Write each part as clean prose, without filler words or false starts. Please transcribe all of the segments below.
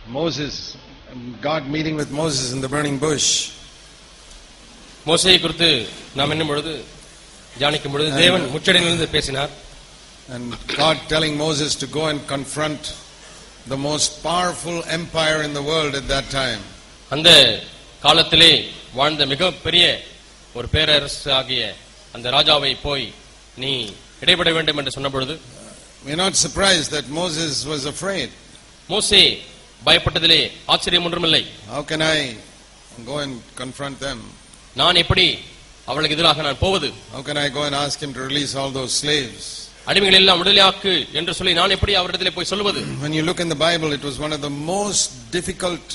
Moses, God meeting with Moses in the burning bush. மோசேயை குறித்து நாம் என்னும் பொழுது தியானிக்கும் பொழுது தேவன் முச்செடியிலிருந்து பேசினார். And God telling Moses to go and confront the most powerful empire in the world at that time. அந்த காலத்திலே வாழ்ந்த மிகப்பெரிய ஒரு பேரரசு ஆகிய அந்த ராஜாவை போய் நீ இடைபட வேண்டும் என்று சொன்ன பொழுது We are not surprised that Moses was afraid. மோசே பயப்பட்டதிலே ஆச்சரியம் ஒன்றுமில்லை. How can I go and confront them? நான் எப்படி அவளுக்கு எதிராக நான் போவது? How can I go and ask him to release all those slaves? அடிமைகள் எல்லாம் விடுதலையாக்கு என்று சொல்லி நான் எப்படி அவரிடத்திலே போய் சொல்வது? When you look in the Bible, it was one of the most difficult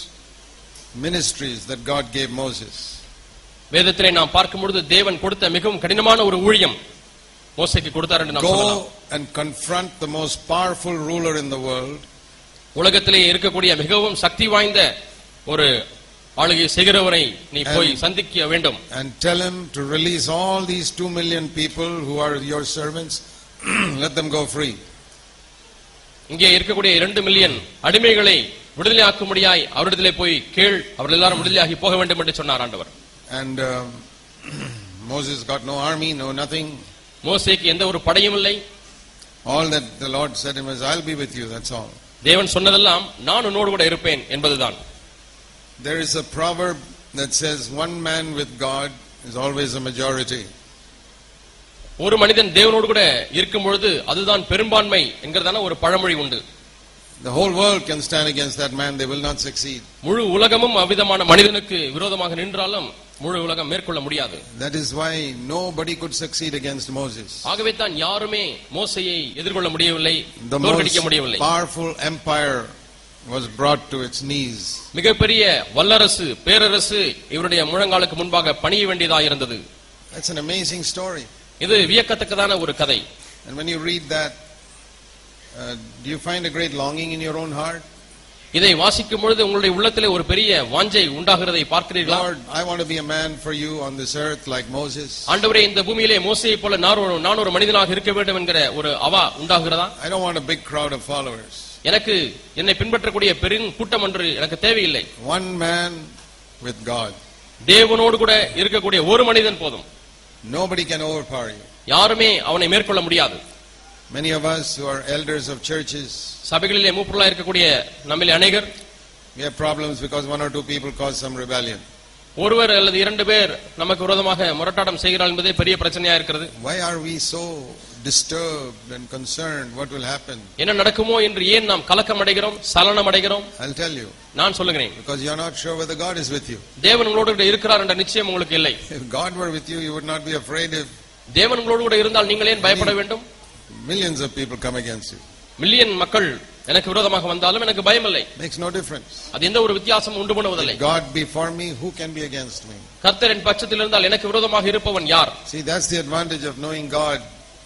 ministries that God gave Moses. வேதத்திலே நாம் பார்க்கும் பொழுது தேவன் கொடுத்த மிகவும் கடினமான ஒரு ஊழியம் மோசேக்கு கொடுத்தார் என்று நாம் சொல்லலாம். Go and confront the most powerful ruler in the world. உலகத்திலே இருக்கக்கூடிய மிகவும் சக்தி வாய்ந்த ஒரு ஆளுகை செய்கிறவரை நீ போய் சந்திக்க வேண்டும். And tell him to release all these 2 million people who are your servants. Let them go free. இங்கே இருக்கக்கூடிய 2 மில்லியன் அடிமைகளை விடுதலையாக்கும்படியாய் அவரிடத்திலே போய் கேள், அவர்கள் எல்லாரும் விடுதலையாகி போக வேண்டும் என்று சொன்னார் ஆண்டவர். And Moses got no army, no nothing. மோசேக்கு எந்த ஒரு படையும் இல்லை. All that the Lord said to him was, I'll be with you, that's all. தேவன் சொன்னதெல்லாம் நான் உன்னோடு கூட இருப்பேன் என்பதுதான். There is a proverb that says one man with God is always a majority. ஒரு மனிதன் தேவனோடு கூட இருக்கும் பொழுது அதுதான் பெரும்பான்மை என்கிறதான ஒரு பழமொழி உண்டு. The whole world can stand against that man, they will not succeed. முழு உலகமும் அவ்விதமான மனிதனுக்கு விரோதமாக நின்றாலும் முழு உலகம் மேற்கொள்ள முடியாது. That is why nobody could succeed against Moses. ஆகவே தான் யாருமே மோசேயை எதிர்கொள்ள முடியவில்லை, The தோற்கடிக்க முடியவில்லை. most powerful empire was brought to its knees. மிகப்பெரிய வல்லரசு பேரரசு இவருடைய முழங்காலுக்கு முன்பாக பணிய வேண்டியதாக இருந்தது. That's an amazing story. இது வியக்கத்தக்கதான ஒரு கதை. And when you read that, do you find a great longing in your own heart? இதை வாசிக்கும் பொழுது உங்களுடைய உள்ளத்திலே ஒரு பெரிய வாஞ்சை உண்டாகிறதை பார்க்கிறீர்களா? Lord, I want to be a man for you on this earth like Moses. ஆண்டவரே, இந்த பூமியிலே மோசேயை போல நான் ஒரு மனிதனாக இருக்க வேண்டும் என்கிற ஒரு அவா உண்டாகிறதா? I don't want a big crowd of followers. எனக்கு என்னை பின்பற்றக்கூடிய பெரும் கூட்டம் ஒன்று எனக்கு தேவையில்லை. One man with God. தேவனோடு கூட இருக்கக்கூடிய ஒரு மனிதன் போதும். Nobody can overpower you. யாருமே அவனை மேற்கொள்ள முடியாது. Many of us who are elders of churches, சபைகளிலே மூப்பர்களாக இருக்கக்கூடிய நம்மிலே அநேகர் we have problems because 1 or 2 people cause some rebellion. ஒருவர் அல்லது 2 பேர் நமக்கு விரோதமாக முரட்டாட்டம் செய்கிறார்கள் என்பதே பெரிய பிரச்சனையா இருக்கிறது. Why are we so disturbed and concerned what will happen? என்ன நடக்குமோ என்று ஏன் நாம் கலக்கம் அடைகிறோம், சலனம் அடைகிறோம்? I'll tell you. நான் சொல்லுகிறேன். Because you are not sure whether God is with you. தேவன் உங்களோடு கூட இருக்கிறார் என்ற நிச்சயம் உங்களுக்கு இல்லை. If God were with you, you would not be afraid if தேவன் உங்களோடு கூட இருந்தால் நீங்கள் ஏன் பயப்பட வேண்டும்? millions of people come against you. Million மக்கள் எனக்கு விரோதமாக வந்தாலும் எனக்கு பயம் இல்லை. Makes no difference. அது எந்த ஒரு வித்தியாசமும் உண்டு பண்ணுவதில்லை. If God be for me, who can be against me? கர்த்தர் என் பட்சத்தில் இருந்தால் எனக்கு விரோதமாக இருப்பவன் யார்? See, that's the advantage of knowing God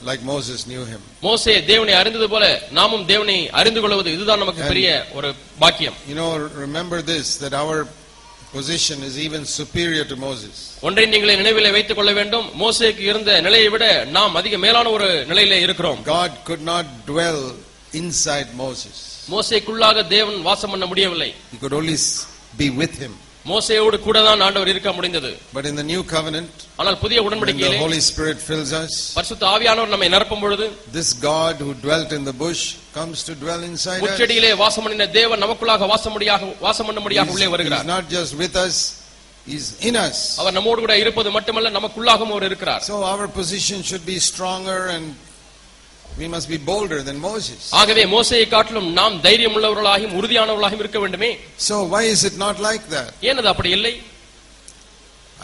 like Moses knew him. மோசே தேவனை அறிந்தது போல நாமும் தேவனை அறிந்து கொள்வது இதுதான் நமக்கு பெரிய ஒரு பாக்கியம். You know, remember this, that our position is even superior to Moses. ஒன்றை நீங்களே நினைவிலே வைத்துக் கொள்ள வேண்டும், மோசேக்கு இருந்த நிலையை விட நாம் அதிக மேலான ஒரு நிலையிலே இருக்கிறோம். God could not dwell inside Moses. மோசேக்குள்ளாக தேவன் வாசம் பண்ண முடியவில்லை. He could only be with him. மோசேயோடு கூட தான் ஆண்டவர் இருக்க முடிந்தது. But in the new covenant, ஆனால் புதிய when உடன்படிக்கையிலே the Holy Spirit fills us, பரிசுத்த ஆவியானவர் நம்மை நிரப்பும் பொழுது this God who dwelt in the bush comes to dwell inside us. முச்செடியிலே வாசம் பண்ணின தேவன் நமக்குள்ளாக வாசம் பண்ணும்படியாக உள்ளே வருகிறார். He's not just with us, he's in us. அவர் நம்மோடு கூட இருப்பது மட்டுமல்ல, நமக்குள்ளாகவும் அவர் இருக்கிறார். So our position should be stronger and we must be bolder than Moses. ஆகவே மோசேயை காட்டிலும் நாம் தைரியம் உள்ளவர்களாகவும் உறுதியானவர்களாகவும் இருக்க வேண்டுமே. So why is it not like that? ஏன் அது அப்படி இல்லை?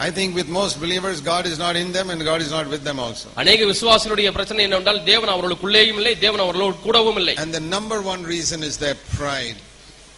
I think with most believers, God is not in them and God is not with them also. அநேக விசுவாசிகளுடைய பிரச்சனை என்னவென்றால் தேவன் அவர்களுக்குள்ளேயும் இல்லை, தேவன் அவர்களோடு கூடவும் இல்லை. And the number one reason is their pride.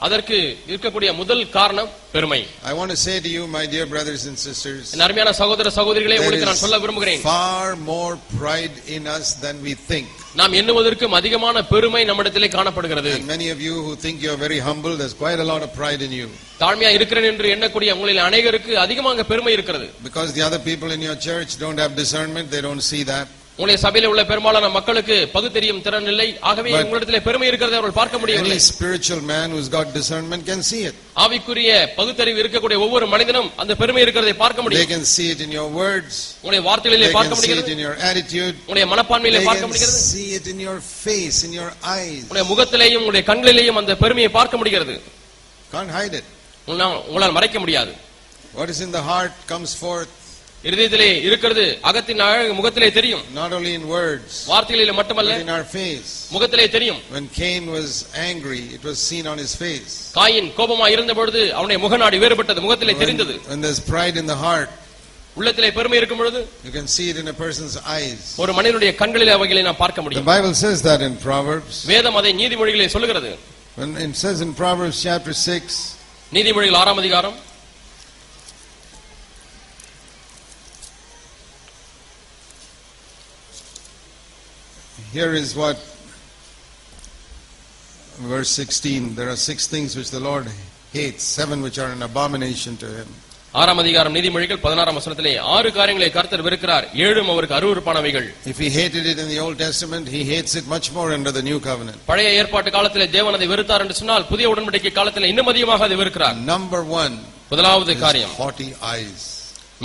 அதற்கு இருக்கக்கூடிய முதல் காரணம் பெருமை. I want to say to you, my dear brothers and sisters, என் அருமையான சகோதர சகோதரிகளே, உங்களுக்கு நான் சொல்ல there விரும்புகிறேன், is far more pride in us than we think. நாம் எண்ணுவதற்கும் அதிகமான பெருமை நம்மிடத்திலே காணப்படுகிறது. And many of you who think you are very humble, there's quite a lot of pride in you. தாழ்மையா இருக்கிறேன் என்று எண்ணக்கூடிய உங்களில் அநேகருக்கு அதிகமாக பெருமை இருக்கிறது. Because the other people in your church don't have discernment, they don't see that. உங்களுடைய சபையில உள்ள பெரும்பாலான மக்களுக்கு பகுத்தறியும் திறன் இல்லை. ஆகவே உங்களிடத்திலே பெருமை இருக்கிறதை அவர்கள் பார்க்க முடியவில்லை. Any spiritual man who's got discernment can see it. ஆவிக்குரிய பகுத்தறிவு இருக்கக்கூடிய ஒவ்வொரு மனிதனும் அந்த பெருமை இருக்கிறதை பார்க்க முடியும். They can see it in your words. உங்களுடைய வார்த்தைகளிலே பார்க்க முடிகிறது. They can see it in your attitude. உங்களுடைய மனப்பான்மையிலே பார்க்க முடிகிறது. They can see it in your face, in your eyes. உங்களுடைய முகத்திலேயும் உங்களுடைய கண்களிலேயும் அந்த பெருமையை பார்க்க முடிகிறது. Can't hide it. உங்களால் மறைக்க முடியாது. What is in the heart comes forth. இருதயத்திலே இருக்கிறது அகத்தின் அழகு முகத்திலே தெரியும். Not only in words, வார்த்தைகளிலே மட்டுமல்ல, but in our face. முகத்திலே தெரியும். When Cain was angry, it was seen on his face. காயின் கோபமாய் இருந்த பொழுது அவனுடைய முகநாடி வேறுபட்டது, முகத்திலே தெரிந்தது. When there's pride in the heart, உள்ளத்திலே பெருமை இருக்கும் பொழுது you can see it in a person's eyes. ஒரு மனிதனுடைய கண்களிலே அவைகளை நாம் பார்க்க முடியும். The Bible says that in Proverbs. வேதம் அதை நீதிமொழிகளிலே சொல்கிறது. When it says in Proverbs chapter 6, நீதிமொழிகள் 6ஆம் அதிகாரம் here is what verse 16, there are 6 things which the Lord hates, 7 which are an abomination to him. 6ஆம் அதிகாரம் நீதிமொழிகள் 16ஆம் வசனத்திலே 6 காரியங்களை கர்த்தர் வெறுக்கிறார், 7 அவருக்கு அருவருப்பானவைகள். If he hated it in the Old Testament, he hates it much more under the New Covenant. பழைய ஏற்பாட்டு காலத்திலே தேவன் அதை வெறுத்தார் என்று சொன்னால் புதிய உடன்படிக்கை காலத்திலே இன்னும் அதிகமாக அதை வெறுக்கிறார். Number 1, முதலாவது காரியம் haughty eyes.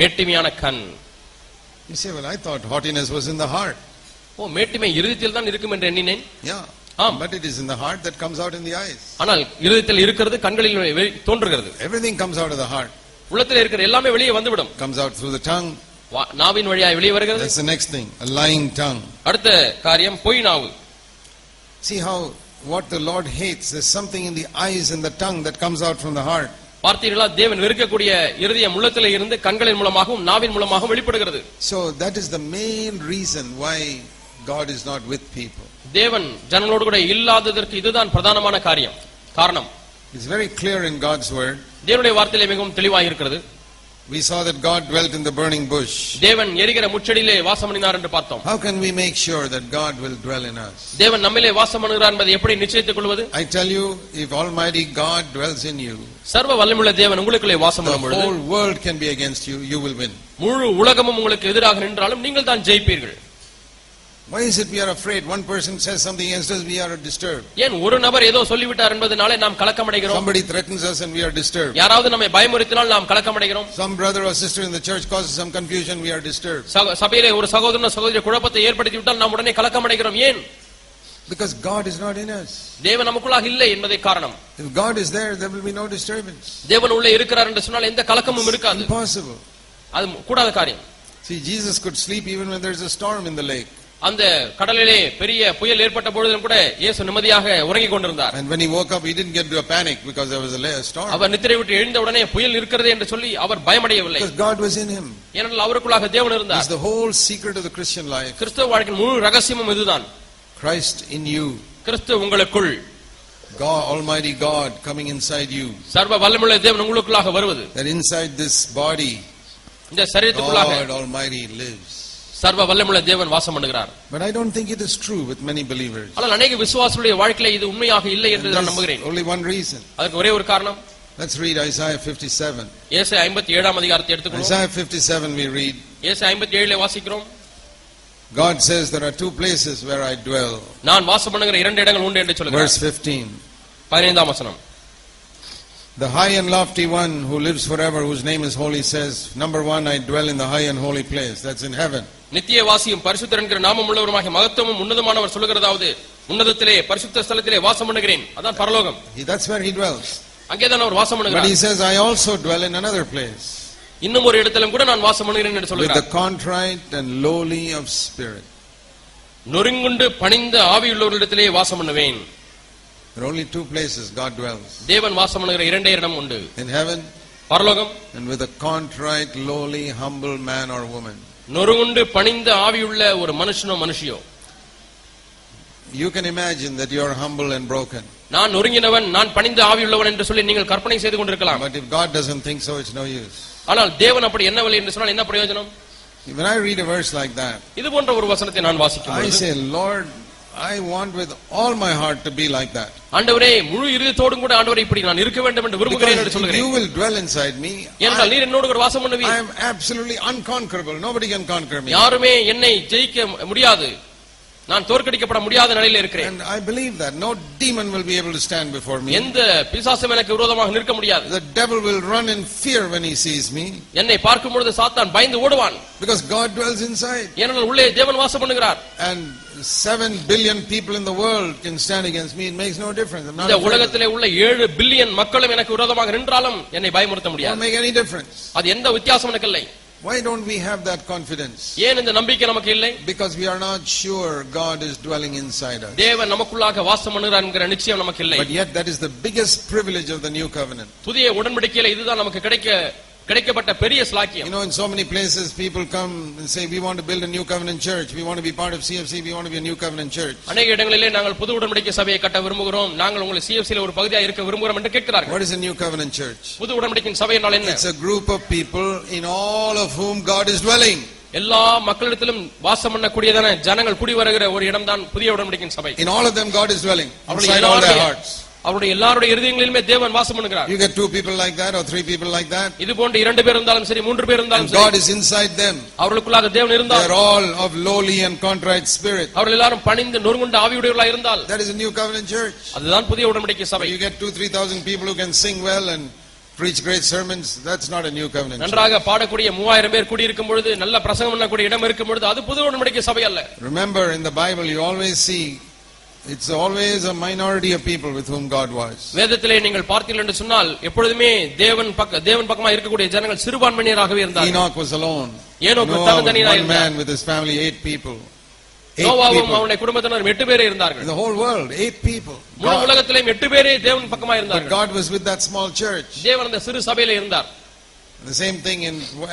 மேட்டிமையான கண். You say, well, I thought haughtiness was in the heart. மேட்டிமை இருதயத்தில் தான் இருக்கும் என்று எண்ணினேன். Yeah, but it is in the heart that comes out in the eyes. ஆனால் இருதயத்தில் இருக்கிறது கண்களில் தோன்றுகிறது. Everything comes out of the heart. உள்ளத்தில் இருக்கிற எல்லாமே வெளியே வந்துவிடும். Comes out through the tongue. நாவின் வழியாய் வெளியே வருகிறது. That's the next thing, a lying tongue. அடுத்த காரியம் பொய் நாவு. See how what the Lord hates, there's something in the eyes and the tongue that comes out from the heart. பார்த்தீர்களா, தேவன் வெறுக்கக்கூடிய இருதயம் உள்ளத்திலே இருந்து கண்களின் மூலமாகவும் நாவின் மூலமாகவும் வெளிப்படுகிறது. So that is the main reason why God is not with people. தேவன் ஜனங்களோடு கூட இல்லாததற்கு இதுதான் பிரதானமான காரணம். It's very clear in God's word. தேவனுடைய வார்த்தையிலே மிகவும் தெளிவாக இருக்கிறது. We saw that God dwelt in the burning bush. தேவன் எரிகிற முச்செடியிலே வாசம் பண்ணினார் என்று பார்த்தோம். How can we make sure that God will dwell in us? தேவன் நம்மிலே வாசம் பண்ணுகிறார் என்பதை எப்படி நிச்சயித்துக் கொள்வது? I tell you, if Almighty God dwells in you, சர்வ வல்லமையுள்ள தேவன் உங்களுக்குள்ளே வாசம் பண்ணும் பொழுது, the whole world can be against you, you will win. முழு உலகமும் உங்களுக்கு எதிராக நின்றாலும் நீங்கள் தான் ஜெயிப்பீர்கள். Why is it we are afraid? One person says something against us, we are disturbed. ஏன் ஒரு நபர் ஏதோ சொல்லிவிட்டார் என்பதனாலே நாம் கலக்கமடைகிறோம்? Somebody threatens us and we are disturbed. யாராவது நம்மை பயமுறுத்தினால் நாம் கலக்கமடைகிறோம். Some brother or sister in the church causes some confusion, we are disturbed. சபையிலே ஒரு சகோதரன் சகோதரி குழப்பத்தை ஏற்படுத்தி விட்டால் நாம் உடனே கலக்கமடைகிறோம். ஏன்? Because God is not in us. தேவன் நமக்குள்ளாக இல்லை என்பதே காரணம். If God is there, there will be no disturbance. தேவன் உள்ளே இருக்கிறார் என்று சொன்னால் எந்த கலக்கமும் இருக்காது. Impossible. அது கூடாத காரியம். See, Jesus could sleep even when there is a storm in the lake. அந்த கடலிலே பெரிய புயல் ஏற்பட்ட பொழுதும் கூட இயேசு நிம்மதியாக உறங்கிக் கொண்டிருந்தார். And when he woke up, he didn't get into a panic because there was a storm. அவர் நித்திரை விட்டு எழுந்த உடனே புயல் இருக்கிறது என்று சொல்லி அவர் பயமடையவில்லை. Because God was in him. ஏனென்றால் அவருக்குள்ளாக தேவன் இருந்தார். It's the whole secret of the Christian life. கிறிஸ்தவ வாழ்க்கையின் முழு ரகசியமும் இதுதான். Christ in you. கிறிஸ்து உங்களுக்குள். God, Almighty God coming inside you. சர்வ வல்லமையுள்ள தேவன் உங்களுக்குள்ளாக வருவது. That inside this body, இந்த சரீரத்துக்குள்ளாக God Almighty lives. சர்வ வல்லமையுள்ள தேவன் வாசம் பண்ணுகிறார். But I don't think it is true with many believers. ஆனால் अनेक விசுவாசிகளுடைய வாழ்க்கையிலே இது உண்மையாக இல்லை என்று நான் நம்புகிறேன். Only one reason. அதற்கு ஒரே ஒரு காரணம். Let's read Isaiah 57. ஏசாயா 57ஆம் அதிகாரத்தை எடுத்துக்கொள்வோம். Isaiah 57 we read. ஏசாயா 57லே வாசிக்கிறோம். God says there are 2 places where I dwell. நான் வாசம் பண்ணுகிற 2 இடங்கள் உண்டு என்று சொல்கிறார். Verse 15. 15ஆம் வசனம். The high and lofty one who lives forever, whose name is holy, says, number 1, I dwell in the high and holy place. That's in heaven. நித்திய வாசியும் பரிசுத்தர் என்கிற நாமம் உள்ளவருமாகிய மகத்துவமும் உன்னதமானவர் சொல்லுகிறதாவது, உன்னதத்திலே பரிசுத்த ஸ்தலத்திலே வாசம் பண்ணுகிறேன். அதான் பரலோகம். That's where he dwells. அங்கேதான் அவர் வாசம் பண்ணுகிறார். But he says, I also dwell in another place. இன்னும் ஒரு இடத்திலும் கூட நான் வாசம் பண்ணுகிறேன் என்று சொல்கிறார். With the contrite and lowly of spirit. நொறுங்குண்டு பணிந்த ஆவியுள்ளவரிடத்திலே வாசம் பண்ணுவேன். There are only 2 places God dwells. தேவன் வாசம் பண்ணுகிற 2 இடம் உண்டு. In heaven, பரலோகம், and with a contrite, lowly, humble man or woman. நொறுங்குண்டு பணிந்த ஆவியுள்ள ஒரு மனுஷனோ மனுஷியோ. You can imagine that you are humble and broken. நான் நொறுங்கினவன், நான் பணிந்த ஆவியுள்ளவன் என்று சொல்லி நீங்கள் கற்பனை செய்து கொண்டிருக்கலாம். But if God doesn't think so, it's no use. ஆனால் தேவன் அப்படி என்னவில்லை என்று சொன்னால் என்ன பிரயோஜனம்? When I read a verse like that, இது போன்ற ஒரு வசனத்தை நான் வாசிக்கும் I பொழுது, say, Lord, I want with all my heart to be like that. ஆண்டவரே முழு இதயத்தோடும் கூட ஆண்டவரே இப்படி நான் இருக்க வேண்டும் என்று விரும்புகிறேன் என்று சொல்கிறேன். You will dwell inside me. ஏனென்றால் நீர் என்னோடு கூட வாசம் பண்ணுவீர். I am absolutely unconquerable. Nobody can conquer me. யாருமே என்னை ஜெயிக்க முடியாது. நான் தோற்கடிக்கப்பட முடியாத நிலையில் இருக்கிறேன். And I believe that no demon will be able to stand before me. எந்த பிசாசும் எனக்கு விரோதமாக நிற்க முடியாது. The devil will run in fear when he sees me. என்னை பார்க்கும் பொழுது சாத்தான் பயந்து ஓடுவான். Because God dwells inside. ஏனென்றால் உள்ளே தேவன் வாசம் பண்ணுகிறார். And 7 billion people in the world can stand against me. It makes no difference. இந்த உலகத்திலே உள்ள 7 பில்லியன் மக்களும் எனக்கு விரோதமாக நின்றாலும் என்னை பயமுறுத்த முடியாது. It won't make any difference. அது எந்த வித்தியாசம் எனக்கு இல்லை. Why don't we have that confidence? ஏன் இந்த நம்பிக்கை நமக்கு இல்லை? Because we are not sure God is dwelling inside us. தேவன் நமக்குள்ளாக வாசம் பண்ணுகிறார் என்கிற நிச்சயம் நமக்கு இல்லை. But yet that is the biggest privilege of the new covenant. புதிய உடன்படிக்கையில இதுதான் நமக்கு கிடைக்கப்பட்ட பெரிய ஸ்லாக்கியம். You know, in so many places people come and say, we want to build a new covenant church, we want to be part of CFC, we want to be a new covenant church. அநேக இடங்களிலே நாங்கள் புது உடன்படிக்கை சபையை கட்ட விரும்புகிறோம், நாங்கள் உங்களை CFCல ஒரு பகுதியா இருக்க விரும்புகிறோம் என்று கேட்கிறார்கள். What is a new covenant church? புது உடன்படிக்கையின் சபை என்றால் என்ன? It's a group of people in all of whom God is dwelling. எல்லா மக்களிடத்திலும் வாசம் பண்ணக்கூடியதான ஜனங்கள் குடி வருகிற ஒரு இடம்தான் புதிய உடன்படிக்கையின் சபை. In all of them God is dwelling inside all their hearts. அவருடைய எல்லாருடைய இருதயங்களிலுமே தேவன் வாசம் பண்ணுகிறார். You get 2 people like that or 3 people like that. இது போன்ற 2 பேர் இருந்தாலும் சரி 3 பேர் இருந்தாலும் சரி, God is inside them. அவர்களுக்குள்ளாக தேவன் இருந்தால், they are all of lowly and contrite spirit. அவர்கள் எல்லாரும் பணிந்து நொறுங்குண்ட ஆவியுடையவர்களாக இருந்தால், that is a new covenant church. அதுதான் புதிய உடன்படிக்கை சபை. You get 2,000-3,000 people who can sing well and preach great sermons. That's not a new covenant. நன்றாக பாடக்கூடிய 3000 பேர் கூடி இருக்கும் பொழுது, நல்ல பிரசங்கம் பண்ணக்கூடிய இடம் இருக்கும் பொழுது, அது புதிய உடன்படிக்கை சபை அல்ல. Remember, in the Bible you always see it's always a minority of people with whom God was. வேதத்திலே நீங்கள் பார்த்தீர்கள் என்று சொன்னால் எப்பொழுதுமே தேவன் பக்கமா இருக்கக்கூடிய ஜனங்கள் சிறுபான்மையினராகவே இருந்தார்கள். Enoch was alone. ஏனோக்கு தனித்தனியாக இருந்தார். One man with his family, 8 people. நோவாவும் அவனுடைய குடும்பத்தினர் 8 பேரே இருந்தார்கள். In the whole world 8 people. முழு உலகத்திலே 8 பேரே தேவன் பக்கமா இருந்தார்கள். But God was with that small church. தேவன் அந்த சிறு சபையிலே இருந்தார். The same thing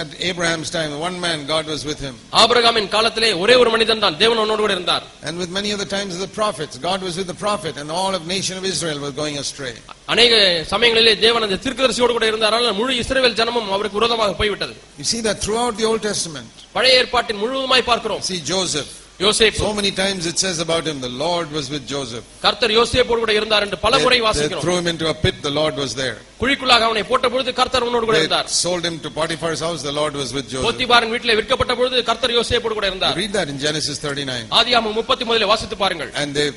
at Abraham's time, one man, God was with him. ஆபிரகாமின் காலத்திலே ஒரே ஒரு மனிதன் தான் தேவன் அவனோடு கூட இருந்தார். And with many of the times of the prophets, God was with the prophet, and all of nation of Israel was going astray. அநேக சமயங்களிலே தேவன் அந்த தீர்க்கதரிசியோடு கூட இருந்தார். ஆனால் முழு இஸ்ரவேல் ஜனமும் அவருக்கு விரோதமாக போய்விட்டது. You see that throughout the Old Testament. பழைய ஏற்பாட்டின் முழுவதுமாய் பார்க்கிறோம். See Joseph. யோசேப்பு. So many times it says about him, the Lord was with Joseph. கர்த்தர் யோசேப்போடு கூட இருந்தார் என்று பல முறை வாசிக்கிறோம். They threw him into a pit, the Lord was there. குழிக்குள்ளாக அவனை போட்ட பொழுது கர்த்தர் அவனோடு கூட இருந்தார். Sold him to Potiphar's house, the Lord was with Joseph. போத்திபாரின் வீட்டிலே விற்கப்பட்ட பொழுது கர்த்தர் யோசேப்போடு கூட இருந்தார். Read that in Genesis 39. ஆதியாகமம் 33 வாசித்து பாருங்கள். And they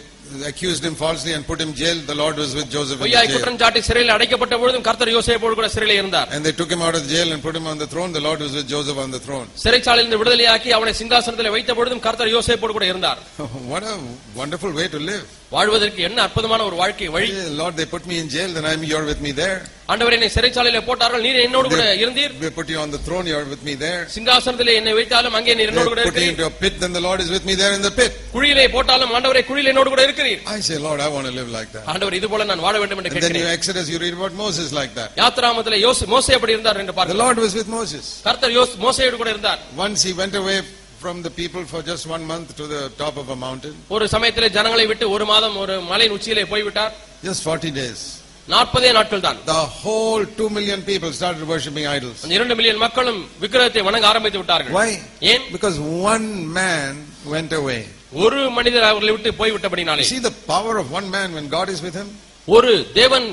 accused him falsely and put him in jail. The Lord was with Joseph in the பொய்யாய் குற்றம் சாட்டி சிறையில் அடைக்கப்பட்ட பொழுதும் கர்த்தர் யோசேப்போடு கூட சிறையில் இருந்தார். And they took him out of the jail and put him on the throne. The Lord was with Joseph on the throne. சிறைச்சாலையிலிருந்து விடுதலையாக்கி அவனை சிங்காசனத்தில் வைத்த பொழுதும் கர்த்தர் யோசேப்போடு கூட இருந்தார். What a wonderful way to live. வாழ்வதற்கு என்ன அற்புதமான ஒரு வாழ்க்கை வழி. Lord, they put me in jail, then you're with me there. ஆண்டவரே, என்னை சிறைச்சாலையிலே போட்டார்கள், நீர் என்னோடு கூட இருந்தீர். They put you on the throne, you're with me there. சிங்காசனத்திலே என்னை வைத்தாலும் அங்கே நீர் என்னோடு கூட இருக்கிறீர். Put you into a pit, then the Lord is with me there in the pit. குழியிலே போட்டாலும் ஆண்டவரே குழியிலே என்னோடு கூட இருக்கிறீர். I say, Lord, I want to live like that. ஆண்டவர் இது போல நான் வாழ வேண்டும் என்று கேட்கிறேன். And then in Exodus you read about Moses like that. யாத்ராகமத்திலே மோசே அப்படி இருந்தார் என்று பாருங்கள். The Lord was with Moses. கர்த்தர் மோசேயோடு கூட இருந்தார். Once he went away from the people for just 1 month to the top of a mountain. ஒரு சமயத்திலே ஜனங்களை விட்டு ஒரு மாதம் ஒரு மலையின் உச்சியிலே போய் விட்டார். Just 40 days. 40 நாட்கள் தான். The whole 2 million people started worshipping idols. 2 million மக்களும் விக்கிரகத்தை வணங்க ஆரம்பித்து விட்டார்கள். Why? ஏன்? Because one man went away. ஒரு மனிதர் அவர்களை விட்டு போய் விட்டபடினாலே. See the power of one man when God is with him? ஒரு தேவன்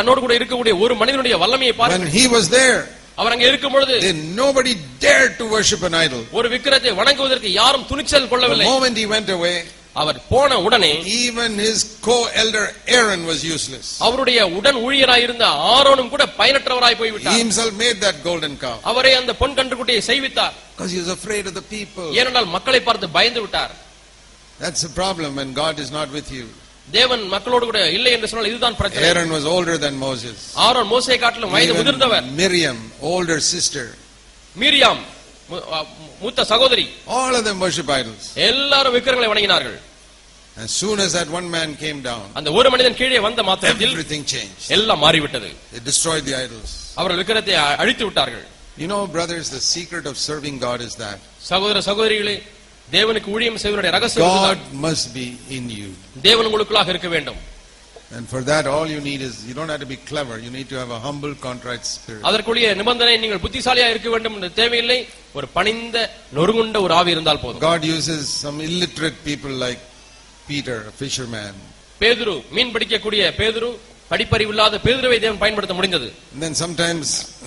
தன்னோடு கூட இருக்கக்கூடிய ஒரு மனிதனுடைய வல்லமையை பாருங்கள். When he was there, அவர் அங்கே இருக்கும் பொழுது nobody dared to worship an idol. ஒரு விக்கிரகத்தை வணங்குவதற்கு யாரும் துணிச்சல் கொள்ளவில்லை. The moment he went away, அவர் போன உடனே even his co-elder Aaron was useless. அவருடைய உடன் ஊழியராய் இருந்த ஆரோனும் கூட பயனற்றவராய் போய் விட்டார். He himself made that golden calf. அவரே அந்த பொன் கன்றுக்குட்டியை செய்வித்தார். Because he was afraid of the people. ஏனென்றால் மக்களை பார்த்து பயந்து விட்டார். That's the problem when God is not with you. தேவன் மக்களோடு கூட இல்லை என்று சொன்னால் இதுதான் பிரச்சனை. Aaron was older than Moses. Aaron மோசே காட்டிலும் வயது முதிர்ந்தவர். Miriam, older sister. மிரியாம் மூத்த சகோதரி. All of them worship idols. எல்லாரும் விக்கிரகங்களை வணங்கினார்கள். As soon as that one man came down, அந்த ஒரு மனிதன் கீழே வந்த மாத்திரத்தில் everything changed. எல்லாம் மாறிவிட்டது. They destroyed the idols. அவர்கள் விக்கிரகத்தை அழித்து விட்டார்கள். You know, brothers, the secret of serving God is that சகோதர சகோதரிகளே, தேவனுக்கு ஊழியம் செய்வதனுடைய ரகசியம் God must be in you. தேவன் உங்களுக்குள்ளாக இருக்க வேண்டும். And for that all you need is, you don't have to be clever, you need to have a humble contrite spirit. அதற்குரிய நிபந்தனை நீங்கள் புத்திசாலியா இருக்க வேண்டும் என்ற தேவையில்லை, ஒரு பணிந்த நொறுங்குண்ட ஒரு ஆவி இருந்தால் போதும். God uses some illiterate people like Peter, a fisherman. பேதுரு, மீன் பிடிக்கக்கூடிய பேதுரு, படிப்பறிவில்லாத பேதுருவை தேவன் பயன்படுத்த முடிந்தது. And then sometimes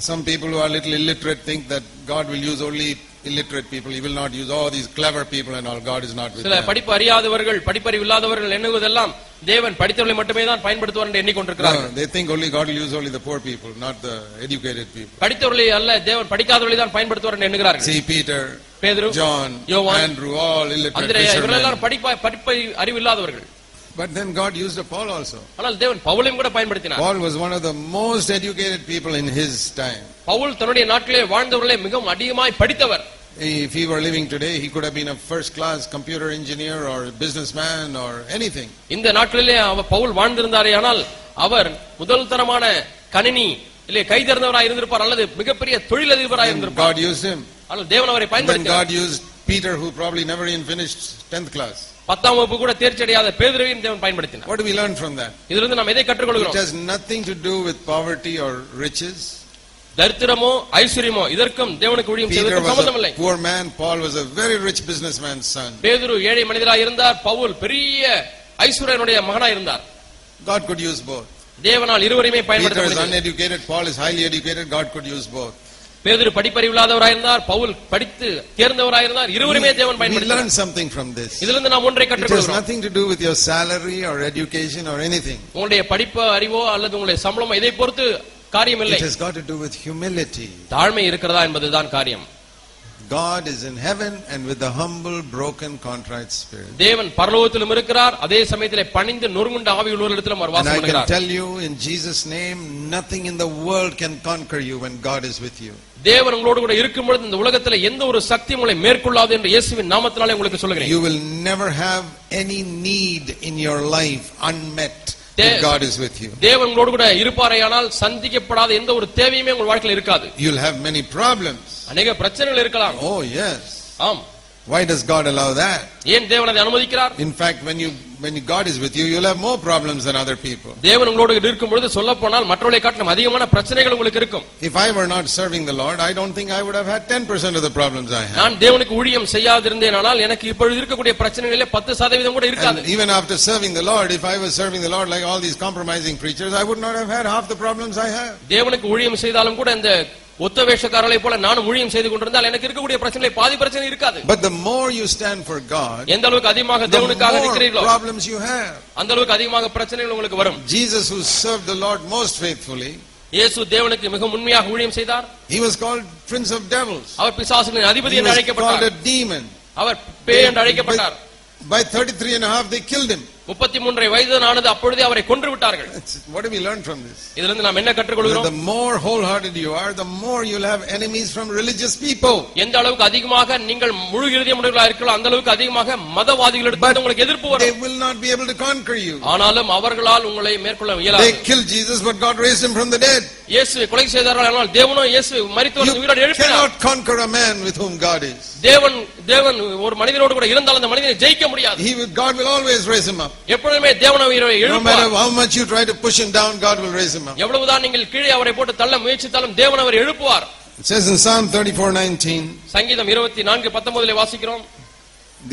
some people who are a little illiterate think that God will use only illiterate people. He will not use all these clever people and all. God is not with சில them. படிப்பு அறியாதவர்கள், படிப்பறிவில்லாதவர்கள் எண்ணுவதெல்லாம் தேவன் படித்தவர்களை மட்டுமே தான் பயன்படுத்துவார் என்று எண்ணிக்கொண்டிருக்கிறார்கள். They think only God will use only the poor people, not the educated people. படித்தவர்களை அல்ல, தேவன் படிக்காதவர்களை தான் பயன்படுத்துவார் என்று எண்ணுகிறார்கள். See Peter, பேதுரு, John, யோவான், Andrew, all illiterate அந்திரேயா, இவர்களெல்லாம் fishermen. படிப்பை அறிவில்லாதவர்கள். But then God used Paul also. ஆனால் தேவன் பவுலையும் கூட பயன்படுத்தினார். Paul was one of the most educated people in his time. Pavul தன்னுடைய நாட்களிலே வாழ்ந்தவர்களே மிகவும் அதிகமாய் படித்தவர். If he were living today, he could have been a first class computer engineer or a businessman or anything. இந்த நாட்களிலே பவுல் வாழ்ந்திருந்தாரே ஆனால் அவர் முதல் தரமான கணினி இல்ல கைதேர்ந்தவராய் இருந்திருப்பார் அல்லது மிகப்பெரிய தொழிலதிபராய் இருந்திருப்பார். God used him. ஆனால் தேவன் அவரை Then பயன்படுத்தினார். God used Peter, who probably never even finished 10th class. 10ஆம் வகுப்பு கூட தேர்ச்சி அடையாத பேதுருவையும் தேவன் பயன்படுத்தினார். What do we learn from that? இதிலிருந்து நாம் எதை It கற்றுக்கொள்கிறோம்? has nothing to do with poverty or riches. தரித்திரமோ ஐஸ்வரியமோ இதற்கும் தேவனுக்கு ஊழியம் Peter செய்வதற்கு was சம்பந்தம் இல்லை. a poor man. Paul was a very rich businessman's son. பேதுரு ஏழை மனிதராய் இருந்தார். பவுல் பெரிய ஐஸ்வரியனுடைய மகனாய் இருந்தார். God could use both. தேவனால் இருவரையுமே பயன்படுத்த Peter is முடியும். uneducated. Paul is highly educated. God could use both. பேதுரு படிப்பறிவில்லாதவராய் இருந்தார். பவுல் படித்து தேர்ந்தவராய் இருந்தார். இருவருமே தேவன் We பயன்படுத்தினார். learn something from this. இதிலிருந்து நாம் ஒன்றை It has கற்றுக்கொள்கிறோம். nothing to do with your salary or education or anything. உங்களுடைய படிப்பு அறிவோ அல்லது உங்களுடைய சம்பளமோ இதை பொறுத்து காரியம் இல்லை. It has got to do with humility. தாழ்மை இருக்கிறதா என்பதுதான் காரியம். God is in heaven and with the humble, broken, contrite spirit. தேவன் பரலோகத்திலும் இருக்கிறார். அதே சமயத்திலே பணிந்து நொறுங்குண்ட ஆவியுள்ளவர்களிடத்திலும் அவர் And வாசம் I can பண்ணுகிறார். tell you in Jesus' name, nothing in the world can conquer you when God is with you. தேவன் உங்களோடு கூட இருக்கும் பொழுது இந்த உலகத்தில் எந்த ஒரு சக்தி உங்களை மேற்கொள்ளாது என்று இயேசுவின் நாமத்தினாலே உங்களுக்கு சொல்கிறேன். You will never have any need in your life unmet if God is with you. தேவன் உங்களோடு கூட இருப்பாரையானால் சந்திக்கப்படாத எந்த ஒரு தேவையுமே உங்கள் வாழ்க்கையில் இருக்காது. You'll have many problems. அநேக பிரச்சனைகள் இருக்கலாம். Oh yes. ஆம். Why does God allow that? ஏன் தேவன் அதை அனுமதிக்கிறார்? In fact, when God is with you, you'll have more problems than other people. தேவன் உங்களோடு இருக்கும் பொழுது சொல்லப்போனால் மற்றவர்களை காட்டிலும் அதிகமான பிரச்சனைகள் உங்களுக்கு இருக்கும். If I were not serving the Lord, I don't think I would have had 10% of the problems I have. நான் தேவனுக்கு ஊழியம் செய்யாதிருந்தேனானால் எனக்கு இப்பொழுது இருக்கக்கூடிய பிரச்சனைகளிலே 10% கூட இருக்காது. And even after serving the Lord, if I was serving the Lord like all these compromising preachers, I would not have had half the problems I have. தேவனுக்கு ஊழியம் செய்தாலும் கூட இந்த ஒத்த வேஷக்காரர்களை போல நானும் ஊழியம் செய்து கொண்டிருந்தால் எனக்கு இருக்கக்கூடிய பிரச்சனை பாதி பிரச்சனை இருக்காது. But the more you stand for God, எந்த அளவுக்கு அதிகமாக தேவனுக்காக the more நிற்கிறீர்களோ problems you have. அந்த அளவுக்கு அதிகமாக பிரச்சனைகள் உங்களுக்கு வரும். Jesus, who served the Lord most faithfully, இயேசு தேவனுக்கு மிக உண்மையாக ஊழியம் செய்தார். he was called Prince of Devils. அவர் பிசாசுகளின் அதிபதி He என்று was called அழைக்கப்பட்டார். a demon. அவர் பேய் என்று அழைக்கப்பட்டார். By 33 and a half, they killed him. 33 வயது ஆனது அப்பொழுதே அவரை கொன்று விட்டார்கள். What do we learn from this? இதிலிருந்து நாம் என்ன கற்றுக்கொள்கிறோம்? The more wholehearted you are, the more you'll have enemies from religious people. எந்த அளவுக்கு அதிகமாக நீங்கள் முழு இதயமுடையவர்களாக இருக்கிறீர்களோ அந்த அளவுக்கு அதிகமாக மதவாதிகளிடமிருந்து உங்களுக்கு எதிர்ப்பு They வரும். will not be able to conquer you. ஆனாலும் அவர்களால் உங்களை மேற்கொள்ள இயலாது. They killed Jesus, but God raised him from the dead. இயேசுவை கொலை செய்தார்கள், ஆனால் தேவனோ இயேசுவை மரித்தோரிலிருந்து உயிரோடு You எழுப்பினார். cannot conquer a man with whom God is. தேவன் ஒரு மனிதனோடு கூட இருந்தால் அந்த மனிதனை ஜெயிக்க முடியாது. God will always raise him up. எப்பொழுதுமே தேவன் அவரை No matter எழுப்புவார். how much you try to push him down, God will raise him up. எவ்வளவுதான் நீங்கள் கீழே அவரை போட்டு தள்ள முயற்சித்தாலும் தேவன் அவரை எழுப்புவார். It says in Psalm 34:19, சங்கீதம் 24:19 வாசிக்கிறோம்.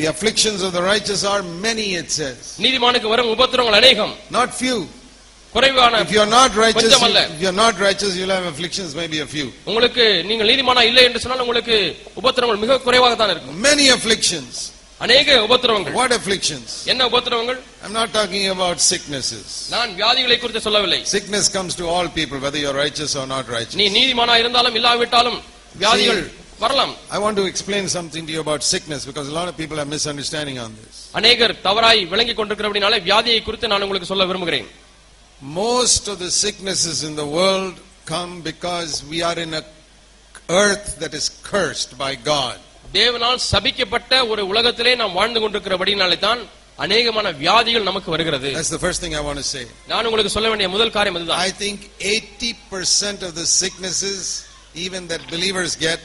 the afflictions of the righteous are many, it says. நீதிமானுக்கு வரும் உபத்திரவங்கள் அநேகம், Not few. குறைவான. If you are not righteous, கொஞ்சம் அல்ல. if you are not righteous, you'll have afflictions, maybe a few. உங்களுக்கு நீங்கள் நீதிமானா இல்லை என்று சொன்னால் உங்களுக்கு உபத்திரவங்கள் மிக குறைவாக தான் இருக்கும். Many afflictions. அநேக உபத்திரவங்கள். What afflictions? என்ன உபத்திரவங்கள்? I'm not talking about sicknesses. நான் வியாதிகளை குறித்து சொல்லவில்லை. Sickness comes to all people, whether you're righteous or not righteous. நீ நீதிமானா இருந்தாலும் இல்லாவிட்டாலும் வியாதிகள் வரலாம். I want to explain something to you about sickness because a lot of people have misunderstanding on this. அநேகர் தவறாய் விளங்கிக் கொண்டிருக்கிறபடினால வியாதியை குறித்து நான் உங்களுக்கு சொல்ல விரும்புகிறேன். Most of the sicknesses in the world come because we are in a earth that is cursed by God. தேவனால் சபிக்கப்பட்ட ஒரு உலகத்திலே நாம் வாழ்ந்து கொண்டிருக்கிறபடினாலே தான் அநேகமான வியாதிகள் நமக்கு வருகிறது. That's the first thing I want to say. நான் உங்களுக்கு சொல்ல வேண்டிய முதல் காரியம் இதுதான். I think 80% of the sicknesses even that believers get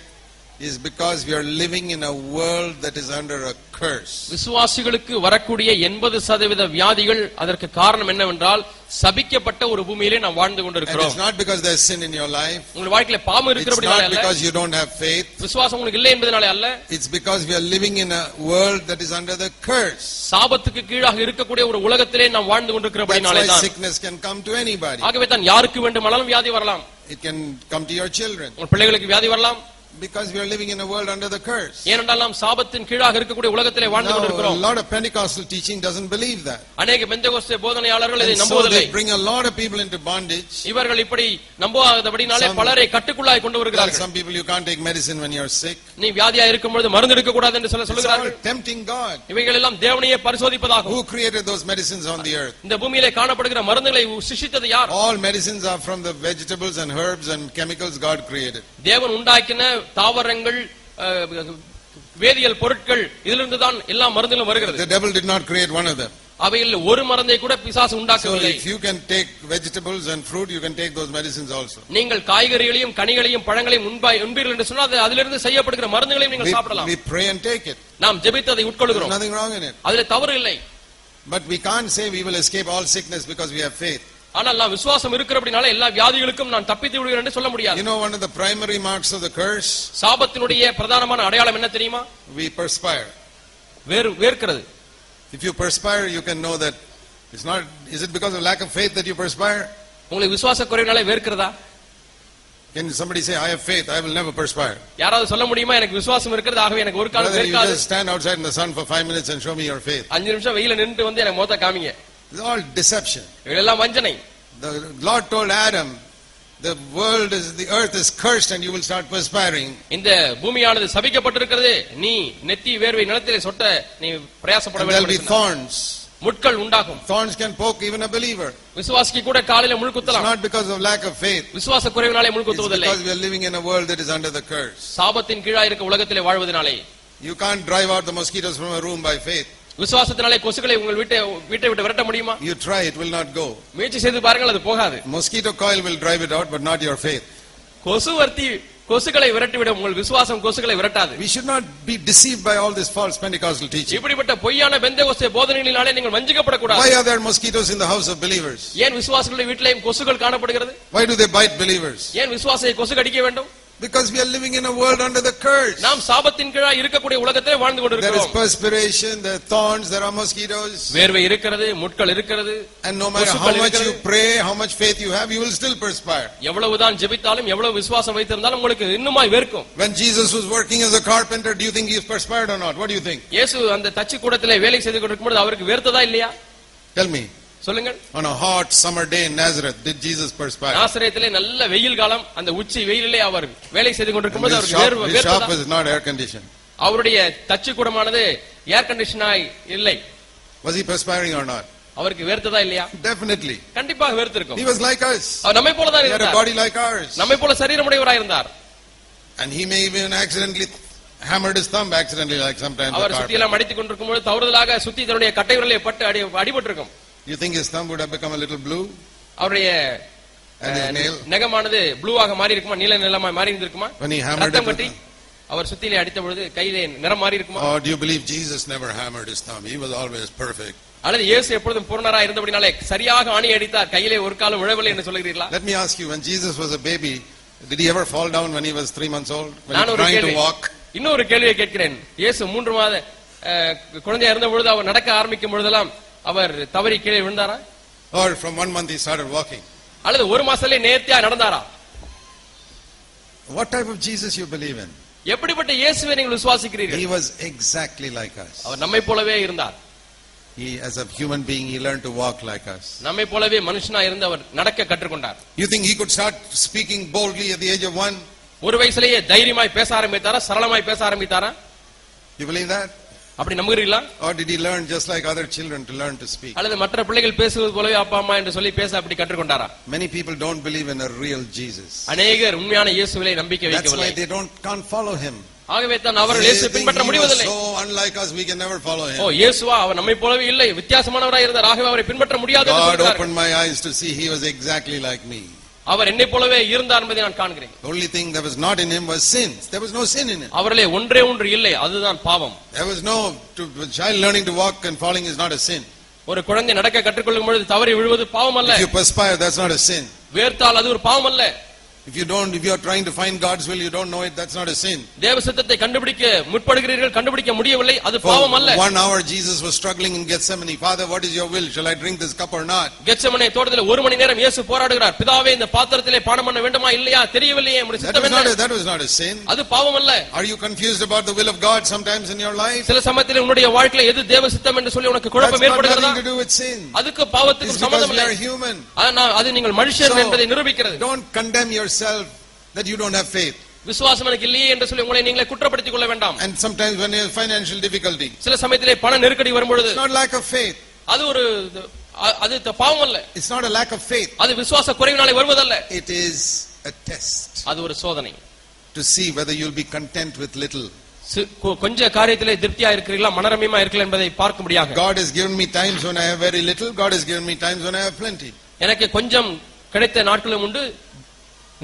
is because we are living in a world that is under a curse. விசுவாசிகளுக்கு வரக்கூடிய 80% வியாதிகள் அதற்கு காரணம் என்னவென்றால் சபிக்கப்பட்ட ஒரு பூமியிலே நாம் வாழ்ந்து கொண்டிருக்கிறோம். It's not because there is sin in your life. உங்கள் வாழ்க்கையில பாவம் இருக்கிறபடியால அல்ல. It's not because you don't have faith. விசுவாசம் உங்களுக்கு இல்லை என்பதனால அல்ல. It's because we are living in a world that is under the curse. சாபத்துக்கு கீழாக இருக்கக்கூடிய ஒரு உலகத்திலே நாம் வாழ்ந்து கொண்டிருக்கிறபடியால தான் sickness can come to anybody. ஆகவே தான் யாருக்கு வேண்டுமானாலும் வியாதி வரலாம். It can come to your children. உங்கள் பிள்ளைகளுக்கு வியாதி வரலாம். Because we are living in a world under the curse. ஏனென்றால் நாம் சாபத்தின் கீழாக இருக்கக்கூடிய உலகத்திலே வாழ்ந்து கொண்டிருக்கிறோம். A lot of Pentecostal teaching doesn't believe that. அநேக பெந்தேகோஸ்தே போதனையாளர்கள் இதை நம்புவதில்லை. They bring a lot of people into bondage. இவர்கள் இப்படி நம்பாதபடினாலே பலரை கட்டுக்குள்ளாய் கொண்டு வருகிறார்கள். Some people you can't take medicine when you are sick. நீ வியாதியா இருக்கும்போது மருந்து எடுக்க கூடாது என்று சொல்கிறார்கள். Tempting God. இவைகள் எல்லாம் தேவனையே பரிசோதிப்பதாகும். Who created those medicines on the earth? இந்த பூமியிலே காணப்படுகிற மருந்துகளை சிருஷ்டித்தது யார்? All medicines are from the vegetables and herbs and chemicals God created. தேவன் உண்டாக்கின தாவரங்கள் வேதியியல் பொருட்கள் இதிலிருந்து தான் எல்லா மருந்துகளும் வருகிறது. The devil did not create one of them. அவையில் ஒரு மருந்தை கூட பிசாசு உண்டாக்கவில்லை. So if you can take vegetables and fruit, you can take those medicines also. நீங்கள் காய்கறிகளையும் கனிகளையும் பழங்களையும் உண்பீர்கள் என்று சொன்னால் அதிலிருந்து செய்யப்படுகிற மருந்துகளையும் நீங்கள் சாப்பிடலாம். We pray and take it. நாம் ஜெபித்து அதை உட்கொள்கிறோம். Nothing wrong in it. அதிலே தவறு இல்லை. But we can't say we will escape all sickness because we have faith. ஆனால் நான் விசுவாசம் இருக்கிறபடினால எல்லா வியாதிகளுக்கும் நான் தப்பித்து விடுவேன் என்று சொல்ல முடியாது. You know one of the primary marks of the curse? சாபத்தினுடைய பிரதானமான அடையாளம் என்ன தெரியுமா? We perspire. வேர்க்கிறது. If you perspire, you can know that it's not. Is it because of lack of faith that you perspire? உங்களுக்கு விசுவாச குறைவினால வேர்க்கிறதா? Can somebody say I have faith, I will never perspire? யாராவது சொல்ல முடியுமா எனக்கு விசுவாசம் இருக்கிறது ஆகவே எனக்கு ஒரு காலம் வேர்க்காது? You just stand outside in the sun for 5 minutes and show me your faith. 5 நிமிஷம் வெயில நின்னு வந்து எனக்கு மோத காமிங்க. It's all deception. இதெல்லாம் வஞ்சனை. The Lord told Adam, the earth is cursed and you will start perspiring. இந்த பூமியானது சபிக்கப்பட்டிருக்கிறது, நீ நெத்தி வேர்வை நிலத்திலே சொட்ட நீ பிரயாசப்பட வேண்டும். There will be thorns. முட்கள் உண்டாகும். Thorns can poke even a believer. விசுவாசிக்கு கூட காலிலே முள் குத்தலாம். It's not because of lack of faith. விசுவாச குறைவினாலே முள் குத்துவதில்லை. It's because we are living in a world that is under the curse. சாபத்தின் கீழாக இருக்க உலகத்திலே வாழ்வதனாலே. You can't drive out the mosquitoes from a room by faith. விசுவாசத்தினாலே கொசுக்களை உங்கள் வீட்டை விட்டு விரட்ட முடியுமா? You try, it will not go. முயற்சி செய்து பாருங்கள், அது போகாது. Mosquito coil will drive it out, but not your faith. கொசுவர்த்தி கொசுக்களை விரட்டிவிடும், உங்கள் விசுவாசம் கொசுக்களை விரட்டாது. We should not be deceived by all this false Pentecostal teaching. இப்படிப்பட்ட பொய்யான பெந்தேகோஸ்தே போதனைகளினாலே நீங்கள் வஞ்சிக்கப்படக்கூடாது. Why are there mosquitoes in the house of believers? ஏன் விசுவாசிகளுடைய வீட்டிலேயும் கொசுக்கள் காணப்படுகிறது? Why do they bite believers? ஏன் விசுவாசியை கொசு கடிக்க வேண்டும்? Because we are living in a world under the curse. நாம் சாபத்தின் கீழாக இருக்கக்கூடிய உலகத்திலே வாழ்ந்து கொண்டிருக்கிறோம். There is perspiration, there are thorns, there are mosquitoes. வேர்வை இருக்கிறது, முட்கள் இருக்கிறது. And no matter how much you pray, how much faith you have, you will still perspire. எவ்வளவுதான் ஜெபித்தாலும் எவ்வளவு விசுவாசம் வைத்திருந்தாலும் உங்களுக்கு இன்னுமாய் வேர்க்கும். When Jesus was working as a carpenter, do you think he perspired or not? What do you think? இயேசு அந்த தச்சு கூடத்திலே வேலை செய்து கொண்டிருக்கும்போது அவருக்கு வேர்த்ததா இல்லையா? Tell me. சொல்லுங்கள். On a hot summer day in Nazareth, did Jesus perspire? நாசரேத்திலே நல்ல வெயில் காலம், அந்த உச்சி வெயிலிலே அவர் வேலை செய்து கொண்டிருக்கும்போது அவருக்கு வேர்த்ததா? His shop was not air conditioned. அவருடைய தச்சு கூடமானது ஏர் கண்டிஷனாய் இல்லை. Was he perspiring or not? அவருக்கு வேர்த்ததா இல்லையா? Definitely. கண்டிப்பாக வேர்த்திருக்கும். He was like us. அவர் நம்மை போல தான் இருந்தார். He had a body like ours. நம்மை போல சரீரமுடையவராய் இருந்தார். And he may even accidentally hammered his thumb accidentally like sometimes. அவர் சுத்தியெல்லாம் அடித்துக் கொண்டிருக்கும்போது தவறுதலாக சுத்தி தன்னுடைய கட்டை விரலை பட்டு அடிபட்டிருக்கும். You think his thumb would have become a little blue? அவருடைய நகமானது ப்ளூவாக மாறி இருக்குமா, நீல நிறமாய் மாறி இருந்திருக்குமா? When he hammered it, அவர் சுத்தியிலே அடித்த பொழுது கையிலே நிறம் மாறி இருக்குமா? Or do you believe Jesus never hammered his thumb? He was always perfect. அல்லது இயேசு எப்பொழுதும் பூரணராய் இருந்தபடினாலே சரியாக ஆணி அடித்தார், கையிலே ஒரு காலம் விழவில்லை என்று சொல்கிறீர்களா? Let me ask you, when Jesus was a baby, did he ever fall down when he was 3 months old? When he was trying to walk? இன்னொரு கேள்வியை கேட்கிறேன். இயேசு 3 மாத குழந்தையா இருந்த பொழுது அவர் நடக்க ஆரம்பிக்கும் பொழுதெல்லாம் அவர் தவறி கீழே விழுந்தாரா? Or from 1 month he started walking? அல்லது ஒரு மாசத்திலே நேர்த்தியா நடந்தாரா? What type of Jesus you believe in? எப்படிப்பட்ட இயேசுவை நீங்கள் விசுவாசிக்கிறீர்கள்? He was exactly like us. அவர் நம்மை போலவே இருந்தார். He, as a human being, he learned to walk like us. நம்மை போலவே மனுஷனா இருந்து அவர் நடக்க கற்றுக்கொண்டார். You think he could start speaking boldly at the age of 1? ஒரு வயசுலயே தைரியமாய் பேச ஆரம்பித்தாரா, சரளமாய் பேச ஆரம்பித்தாரா? You believe that? அப்படி நம்புகிறீங்களா? Or did he learn just like other children to learn to speak? அல்லது மற்ற பிள்ளைகள் பேசுவது போலவே அப்பா அம்மா என்று சொல்லி பேச அப்படி கற்றுக்கொண்டாரா? Many people don't believe in a real Jesus. அநேகர் உண்மையான இயேசுவை நம்பிக்கை வைக்கவில்லை. That's why they can't follow him. ஆகவே தான் அவர்கள் இயேசுவை பின்பற்ற முடிவதில்லை. So unlike us, we can never follow him. ஓ இயேசுவா அவர் நம்மை போலவே இல்லை, வித்தியாசமானவராய் இருந்தார், ஆகவே அவரை பின்பற்ற முடியாது என்று God சொல்றார். opened my eyes to see he was exactly like me. அவர் என்னை போலவே இருந்தார் என்பதை நான் காண்கிறேன். The only thing that was not in him was sin. There was no sin in him. அவரிலே ஒன்றே ஒன்று இல்லை, அதுதான் பாவம். There was no a child learning to walk and falling is not a sin. ஒரு குழந்தை நடக்க கற்றுக்கொள்ளும் பொழுது தவறி விழுவது பாவம் அல்ல. If you perspire, that's not a sin. வேர்த்தால் அது ஒரு பாவம் அல்ல. If you are trying to find God's will, you don't know it, that's not a sin. தேவ சித்தத்தை கண்டுபிடிக்க முற்படுகிறீர்கள், கண்டுபிடிக்க முடியவில்லை, அது பாவம் அல்ல. For 1 hour Jesus was struggling in Gethsemane. Father, what is your will? Shall I drink this cup or not? Gethsemane தோட்டத்திலே 1 மணி நேரம் இயேசு போராடுகிறார். பிதாவே, இந்த பாத்திரத்திலே பானம் பண்ண வேண்டுமா இல்லையா தெரியவில்லையே, உம்முடைய சித்தம் என்ன? That was not a sin. அது பாவம் அல்ல. Are you confused about the will of God sometimes in your life? சில சமயத்திலே உன்னுடைய வாழ்க்கையில எது தேவ சித்தம் என்று சொல்லி உனக்கு குழப்பம் ஏற்படுகிறதா? Nothing to do with sin. அதுக்கு பாவத்துக்கு சம்பந்தம் இல்லை. We are human. அது நீங்கள் மனுஷன் என்பதை நிரூபிக்கிறது. Don't condemn yourself that you don't have faith. விசுவாசம் எனக்கு இல்லையே என்று சொல்லி உங்களை நீங்களே குற்றப்படுத்திக் கொள்ள வேண்டாம். And sometimes when you have financial difficulty, சில சமயத்திலே பண நெருக்கடி வரும்பொழுது, it's not lack of faith. அது பாவம் அல்ல. It's not a lack of faith. அது விசுவாச குறைவினாலே வருவதல்ல. It is a test. அது ஒரு சோதனை. To see whether you'll be content with little. கொஞ்ச காரியத்திலே திருப்தியா இருக்கிறீர்களா, மனரமியமா இருக்கிறீர்களா என்பதை பார்க்க முடியாது. God has given me times when I have very little. God has given me times when I have plenty. எனக்கு கொஞ்சம் கிடைத்த நாட்களும் உண்டு,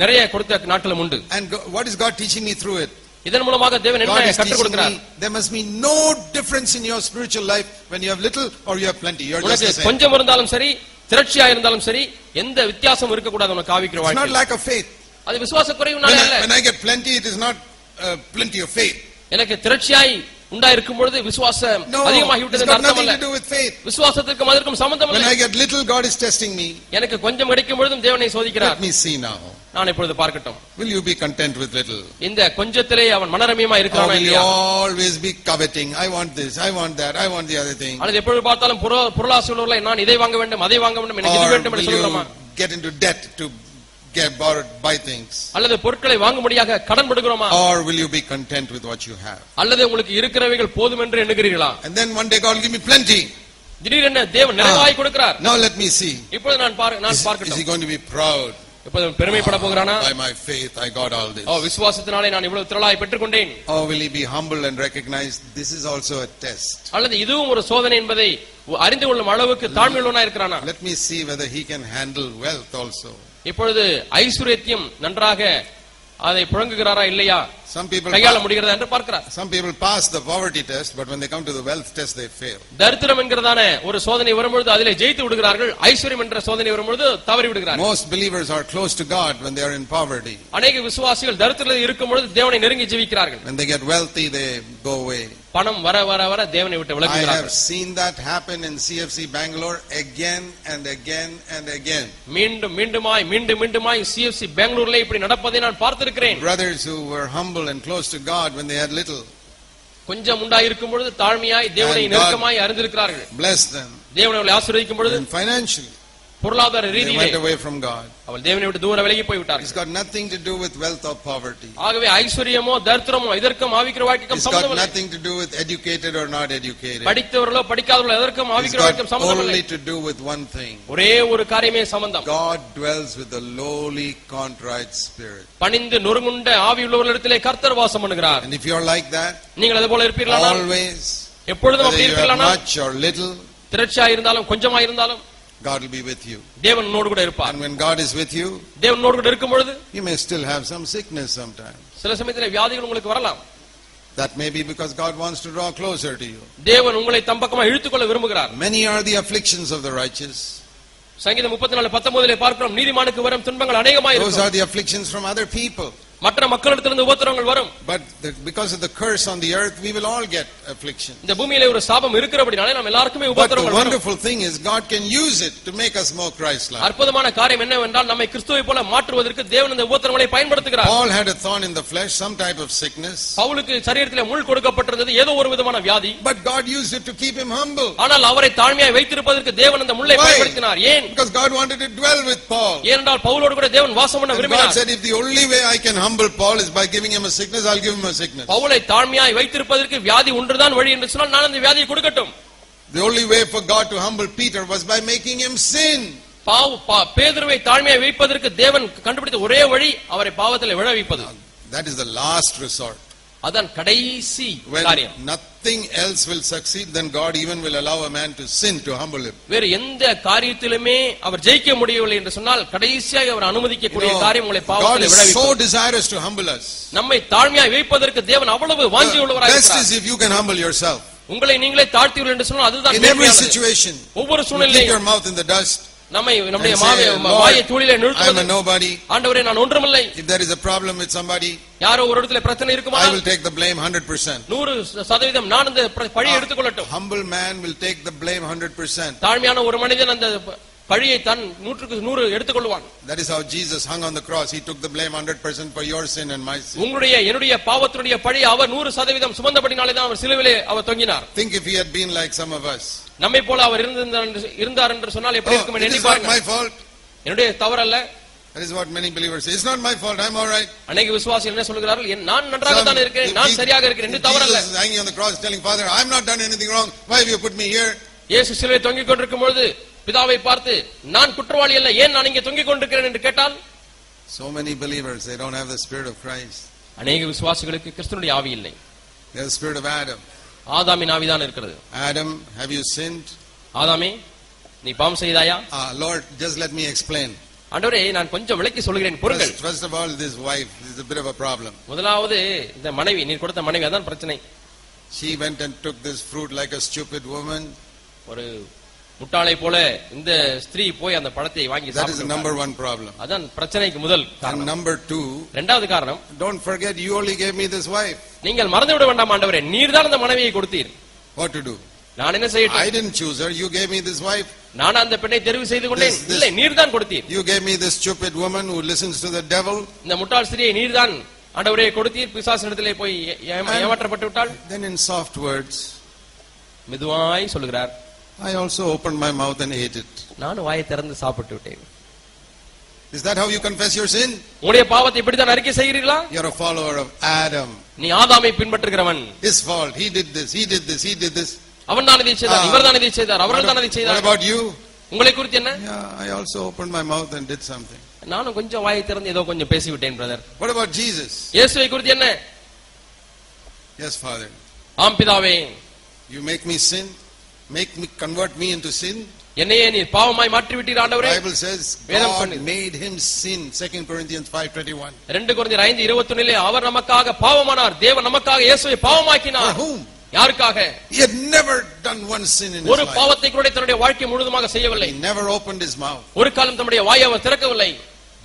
நிறைய கொடுத்த நாட்களும் உண்டு. And what is God teaching me through it? இதன் மூலமாக தேவன் என்ன கற்றுக் கொடுக்கிறார்? There must be no difference in your spiritual life when you have little or you have plenty. You are just the same. கொஞ்சம் இருந்தாலும் சரி, திரட்சியா இருந்தாலும் சரி, எந்த வித்தியாசமும் இருக்க கூடாது உனக்கு ஆவிக்குரிய வாழ்க்கையில். It's not lack of faith. அது விசுவாச குறைவினால அல்ல. When I get plenty, it is not plenty of faith. எனக்கு திரட்சியாய் உண்டாயிருக்கும் பொழுது விசுவாசம் அதிகமாகி விட்டது அர்த்தம் அல்ல. விசுவாசத்துக்கும் அதற்கும் சம்பந்தம் இல்லை. When I get little, God is testing me. எனக்கு கொஞ்சம் கிடைக்கும் பொழுதும் தேவனை சோதிக்கிறார். Let me see now. நான் இப்பொழுது பார்க்கட்டும். Will you be content with little? இந்த கொஞ்சத்திலே அவன் மனரமியமா இருக்கிறானா இல்லையா? Will you always be coveting? I want this, I want that, I want the other thing. அல்லது எப்பொழுது பார்த்தாலும் பொருளாசை உள்ளவர்களாய் நான் இதை வாங்க வேண்டும், அதை வாங்க வேண்டும், எனக்கு இது வேண்டும் என்று சொல்றோமா? Get into debt to get borrowed, buy things. அல்லது பொருட்களை வாங்கும்படியாக கடன் படுகிறோமா? Or will you be content with what you have? அல்லது உங்களுக்கு இருக்கிறவைகள் போதும் என்று எண்ணுகிறீர்களா? And then one day God will give me plenty. திடீரென தேவன் நிறைவாய் கொடுக்கிறார். Now let me see. இப்பொழுது நான் பார்க்கட்டும். Is he going to be proud? இப்பொழுது பெருமைப்பட போகிறானா? By my faith I got all this. விசுவாசத்தினாலே நான் இவ்வளவு திரளாய் பெற்றுக்கொண்டேன். Or will he be humble and recognize this is also a test? அல்லது இதுவும் ஒரு சோதனை என்பதை அறிந்து கொள்ளும் அளவுக்கு தாழ்மையுள்ளவனாய் இருக்கிறானா? Let me see whether he can handle wealth also. இப்பொழுது ஐஸ்வரியத்தையும் நன்றாக அதை புழங்குகிறாரா இல்லையா, கையாள முடிகிறதா என்று பார்க்கிறார். Some people pass the poverty test, but when they come to the wealth test they fail. தரித்திரம் என்கிறதான ஒரு சோதனை வரும்பொழுது அதிலே ஜெயித்து விடுகிறார்கள், ஐஸ்வரியம் என்ற சோதனை வரும்பொழுது தவறி விடுகிறார்கள். Most believers are close to God when they are in poverty. அநேக விசுவாசிகள் தரித்திரத்தில் இருக்கும் பொழுது தேவனை நெருங்கி ஜீவிக்கிறார்கள். When they get wealthy they go away. பணம் வர வர வர தேவனை விட்டு விலகுகிறார்கள். I have seen that happen in CFC Bangalore again and again and again. மீண்டுமாய் CFC பெங்களூர்ல இப்படி நடப்பதை நான் பார்த்திருக்கிறேன். Brothers who were humble and close to God when they had little. கொஞ்சம் உண்டாயிருக்கும் பொழுது தாழ்மையாய் தேவனை நெருக்கமாய் அறிந்திருக்கிறார்கள். Bless them. தேவனை அவர்களை ஆசீர்வதிக்கும் பொழுது financially பொருளாதார ரீதியிலே they went away from God. அவர்கள் தேவனை விட்டு தூர விலகி போய் விட்டார்கள். It's got nothing to do with wealth or poverty. ஆகவே ஐஸ்வரியமோ தரித்திரமோ இதற்கும் ஆவிக்குரிய வாழ்க்கைக்கும் சம்பந்தம் இல்லை. It's got nothing to do with educated or not educated. படித்தவர்களோ படிக்காதவர்களோ எதற்கும் ஆவிக்குரிய வாழ்க்கைக்கும் சம்பந்தம் இல்லை. It's got only to do with one thing. ஒரே ஒரு காரியமே சம்பந்தம். God dwells with the lowly contrite spirit. பணிந்து நொறுங்குண்ட ஆவியுள்ளவர்களிடத்திலே கர்த்தர் வாசம் பண்ணுகிறார். And if you are like that, நீங்கள் அதே போல இருப்பீர்களா? always எப்பொழுதும் அப்படி இருப்பீர்களா? much or little, திரட்சியா இருந்தாலும் கொஞ்சமா இருந்தாலும் God will be with you. தேவன் உன்னோடு கூட இருப்பார். And when God is with you, தேவன் உன்னோடு கூட இருக்கும் பொழுது you may still have some sickness sometimes. சில சமயத்திலே வியாதிகள் உங்களுக்கு வரலாம். That may be because God wants to draw closer to you. தேவன் உங்களை தம்பக்கமா இழுத்துக்கொள்ள விரும்புகிறார். Many are the afflictions of the righteous. சங்கீதம் 34:19 பார்க்கிறோம், நீதிமானுக்கு வரும் துன்பங்கள் அநேகமாய் இருக்கும். Those are the afflictions from other people. மற்ற மக்களிடத்திலிருந்து உபத்திரவங்கள் வரும். But because of the curse on the earth, we will all get affliction. இந்த பூமியிலே ஒரு சாபம் இருக்கிறபடினாலே நாம் எல்லாருக்குமே உபத்திரவங்கள் வரும். But the wonderful thing is God can use it to make us more Christ-like. அற்புதமான காரியம் என்னவென்றால் நம்மை கிறிஸ்துவை போல மாற்றுவதற்கு தேவன் இந்த உபத்திரவங்களை பயன்படுத்துகிறார். Paul had a thorn in the flesh, some type of sickness. பவுலுக்கு சரீரத்திலே முள் கொடுக்கப்பட்டிருந்தது, ஏதோ ஒரு விதமான வியாதி. But God used it to keep him humble. ஆனால் அவரை தாழ்மையாய் வைத்திருப்பதற்கு தேவன் அந்த முள்ளை பயன்படுத்தினார். ஏன்? Because God wanted to dwell with Paul. ஏனென்றால் பவுலோடு கூட தேவன் வாசம் பண்ண விரும்பினார். God said, if the only way I can humble Paul is by giving him a sickness, I'll give him a sickness. பவுலை தாழ்மையாய் வைத்திருப்பதற்கு வியாதி ஒன்றுதான் வழி என்று சொன்னால் நான் அந்த வியாதியை கொடுக்கட்டும். The only way for God to humble Peter was by making him sin. பேதுருவை தாழ்மையாய் வைப்பதற்கு தேவன் கண்டுபிடித்த ஒரே வழி அவரை பாவத்தில் விழ வைப்பது. That is the last resort. அதான் கடைசி When காரியம். nothing else will succeed, then God even will allow a man to sin to humble him. வேறு எந்த காரியத்திலுமே அவர் ஜெயிக்க முடியவில்லை என்று சொன்னால் கடைசியாக அவர் அனுமதிக்கக்கூடிய காரியம் உங்களை God பாவத்தில் is விளைவிக்கும். so desirous to humble us. நம்மை தாழ்மையாய் வைப்பதற்கு தேவன் அவ்வளவு வாஞ்சி உள்ளவராய் Best இருக்கிறார். is if you can humble yourself. உங்களை நீங்களே தாழ்த்துவீர்கள் என்று சொன்னால் அதுதான் In every மேன்மையானது. situation, ஒவ்வொரு you keep சூழ்நிலையிலும் your mouth in the dust. நம்முடைய and say, வாயை தூளிலே Lord, I am நிறுத்துவது. a nobody. ஆண்டவரே நான் ஒன்றுமில்லை. If there is a problem with somebody, யாரோ ஒரு இடத்துல பிரச்சனை I இருக்குமா will take the blame 100%. 100% நான் அந்த பழியை எடுத்துக்கொள்ளட்டும். Humble man will take the blame 100%. தாழ்மையான ஒரு மனிதன் அந்த பழியை தான் 100% எடுத்துக்கொள்வான். That is how Jesus hung on the cross. He took the blame 100% for your sin and my sin. உங்களுடைய என்னுடைய பாவத்தினுடைய பழி அவர் 100% சுமந்தபடினாலே தான் அவர் சிலுவையிலே அவர் தொங்கினார். Think if he had been like some of us. நம்மை போல அவர் இருந்தார் என்று சொன்னால் எப்படி இருக்கும் It எண்ணி is not பாருங்க. my fault. என்னுடைய தவறு அல்ல. That is what many believers say. It's not my fault. I'm all right. அநேக விசுவாசிகள் என்ன சொல்கிறார்கள், நான் நன்றாக தான் இருக்கிறேன், நான் சரியாக இருக்கிறேன், என்று தவறு அல்ல. Jesus is hanging on the cross telling Father, I've not done anything wrong. Why have you put me here? இயேசு சிலுவையில் தொங்கிக் கொண்டிருக்கும் பொழுது பிதாவை பார்த்து நான் குற்றவாளி அல்ல, ஏன் நான் இங்கே தொங்கிக் கொண்டிருக்கிறேன் என்று கேட்டால், So many believers, they don't have the spirit of Christ. அநேக விசுவாசிகளுக்கு கிறிஸ்துவினுடைய ஆவி இல்லை. They have the spirit of Adam. ஆதாமின் ஆவிதான் இருக்கிறது. Adam, have you sinned? ஆதாமே நீ பாவம் செய்தாயா? Lord, just let me explain. ஆண்டவரே நான் கொஞ்சம் விளக்கி சொல்கிறேன் பொறுங்கள். First of all, this wife is a bit of a problem. முதலாவது இந்த மனைவி, நீ கொடுத்த மனைவி, அதான் பிரச்சனை. She went and took this fruit like a stupid woman. ஒரு முட்டாளை போல இந்த ஸ்திரீ போய் அந்த பழத்தை வாங்கி That is the number சாப்பிட்டாள். one problem. அதான் பிரச்சனைக்கு முதல் And காரணம். number two, இரண்டாவது காரணம், don't forget you only gave me this wife. நீங்கள் மறந்து விட வேண்டாம் ஆண்டவரே, நீர்தான் அந்த மனைவியை கொடுத்தீர். What to do? நான் என்ன செய்யட்டும்? I didn't choose her. You gave me this wife. நான் அந்த பெண்ணை தெரிவு செய்து கொண்டேன். This- இல்லை, நீர்தான் கொடுத்தீர். You gave me this stupid woman who listens to the devil. இந்த முட்டாள் ஸ்திரியை நீர்தான் ஆண்டவரே கொடுத்தீர். பிசாசினிடத்திலே போய் ஏமாற்றப்பட்டு விட்டாள். Then in soft words, மெதுவாய் சொல்லுகிறார், I also opened my mouth and ate it. நானும் வாயை திறந்து சாப்பிட்டு விட்டேன். Is that how you confess your sin? உங்களுடைய பாவத்தை இப்படித்தான் அறிக்கை செய்கிறீர்களா? You're a follower of Adam. நீ ஆதாமை பின்பற்றுகிறவன். His fault. He did this. He did this. He did this. அவன் தான் இதை செய்தார், இவர் தான் இதை செய்தார், அவர்கள் தான் இதை What செய்தார். about you? உங்களை குறித்து என்ன? Yeah, I also opened my mouth and did something. நானும் கொஞ்சம் வாயை திறந்து ஏதோ கொஞ்சம் பேசிவிட்டேன் பிரதர். What about Jesus? இயேசுவை குறித்து என்ன? Yes, Father. ஆம் பிதாவே, You make me sin. Convert me into sin. என்னையே நீ பாவமாய் மாற்றி விட்டீர் ஆண்டவரே. Bible says வேதம் God சொன்னது. made him sin. 2 Corinthians 5:21. 2 கொரிந்தியர் 5:21 அவர் நமக்காக பாவமானார். தேவன் நமக்காக இயேசுவை For பாவமாக்கினார். whom? யாருக்காக? He had never done one sin in his ஒரு life. பாவத்தை கூட தன்னுடைய வாழ்க்கை முழுதுமாக செய்யவில்லை. He never opened his mouth. ஒரு காலம் தம்முடைய வாயை அவர் திறக்கவில்லை.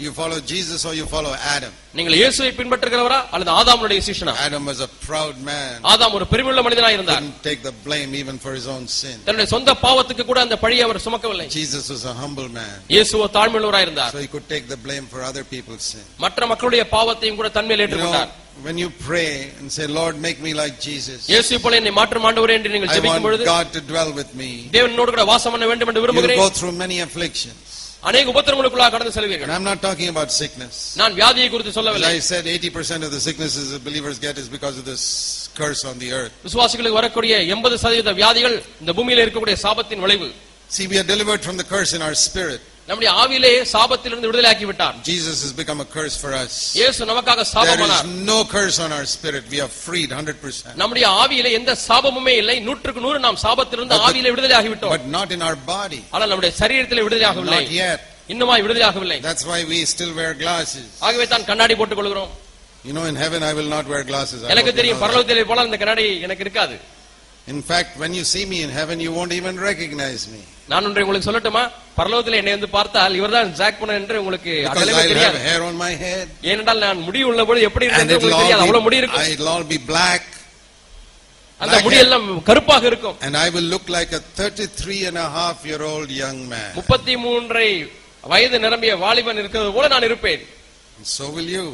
Do you follow Jesus or you follow Adam? நீங்கள் இயேசுவை பின்பற்றுகிறவரா அல்லது ஆதாமுடைய சீஷனா? Adam was a proud man. ஆதாம் ஒரு பெருமையுள்ள மனிதனாய் இருந்தார். Didn't take the blame even for his own sin. தன்னுடைய சொந்த பாவத்துக்கு கூட அந்த பழியை அவர் சுமக்கவில்லை. Jesus was a humble man. இயேசுவோ தாழ்மையுள்ளவராய் இருந்தார். So he could take the blame for other people's sin. மற்ற மக்களுடைய பாவத்தையும் கூட தன்மேல் You know, ஏற்றுக்கொண்டார். when you pray and say, Lord, make me like Jesus. இயேசுவை போல என்னை மாற்றும் ஆண்டவரே என்று நீங்கள் I ஜெபிக்கும் want பொழுது God to dwell with me. தேவன் என்னோடு கூட வாசம் பண்ண வேண்டும் என்று You'll விரும்புகிறேன். go through many afflictions. அநேக உபத்திரவங்களுக்குள்ளாக கடந்து And செல்வீர்கள். I'm not talking about sickness. நான் வியாதியை குறித்து As சொல்லவில்லை. I said, 80% of the sicknesses that believers get is because of this curse on the earth. விசுவாசிகளுக்கு வரக்கூடிய 80% வியாதிகள் இந்த பூமியில இருக்கக்கூடிய சாபத்தின் விளைவு. See, we are delivered from the curse in our spirit. நம்முடைய ஆவியிலே சாபத்திலிருந்து விடுதலையாக்கி விட்டார். Jesus has become a curse for us. இயேசு நமக்காக There is சாபமானார். no curse on our spirit. We are freed 100%. நம்முடைய ஆவியிலே எந்த சாபமுமே இல்லை. 100% நாம் சாபத்திலிருந்து ஆவியிலே விடுதலையாகி விட்டோம். But not in our body. ஆனால் நம்முடைய சரீரத்திலே விடுதலையாகவில்லை. Not yet. இன்னுமாய் விடுதலையாகவில்லை. That's why we still wear glasses. ஆகவே தான் கண்ணாடி போட்டுக் கொள்கிறோம். You know, in heaven I will not wear glasses. I எனக்கு hope you தெரியும் know that. பரலோகத்திலே போல இந்த கண்ணாடி எனக்கு இருக்காது. In fact, when you see me in heaven, you won't even recognize me. நான் ஒன்றை உங்களுக்கு சொல்லட்டுமா? பரலோகத்திலே என்னை வந்து பார்த்தால் இவர்தான் ஜாக் பண்ண என்று உங்களுக்கு Because அடையாளமே I'll have தெரியாது. hair on my head. ஏனென்றால் நான் முடி உள்ள பொழுது எப்படி And இருந்தது உங்களுக்கு தெரியாது. அவ்வளவு முடி இருக்கும். it'll all be black. அந்த முடி எல்லாம் கருப்பாக இருக்கும். And I will look like a 33.5-year-old young man. 33 வயது நிரம்பிய வாலிபன் இருக்கிறது போல நான் இருப்பேன். And so will you.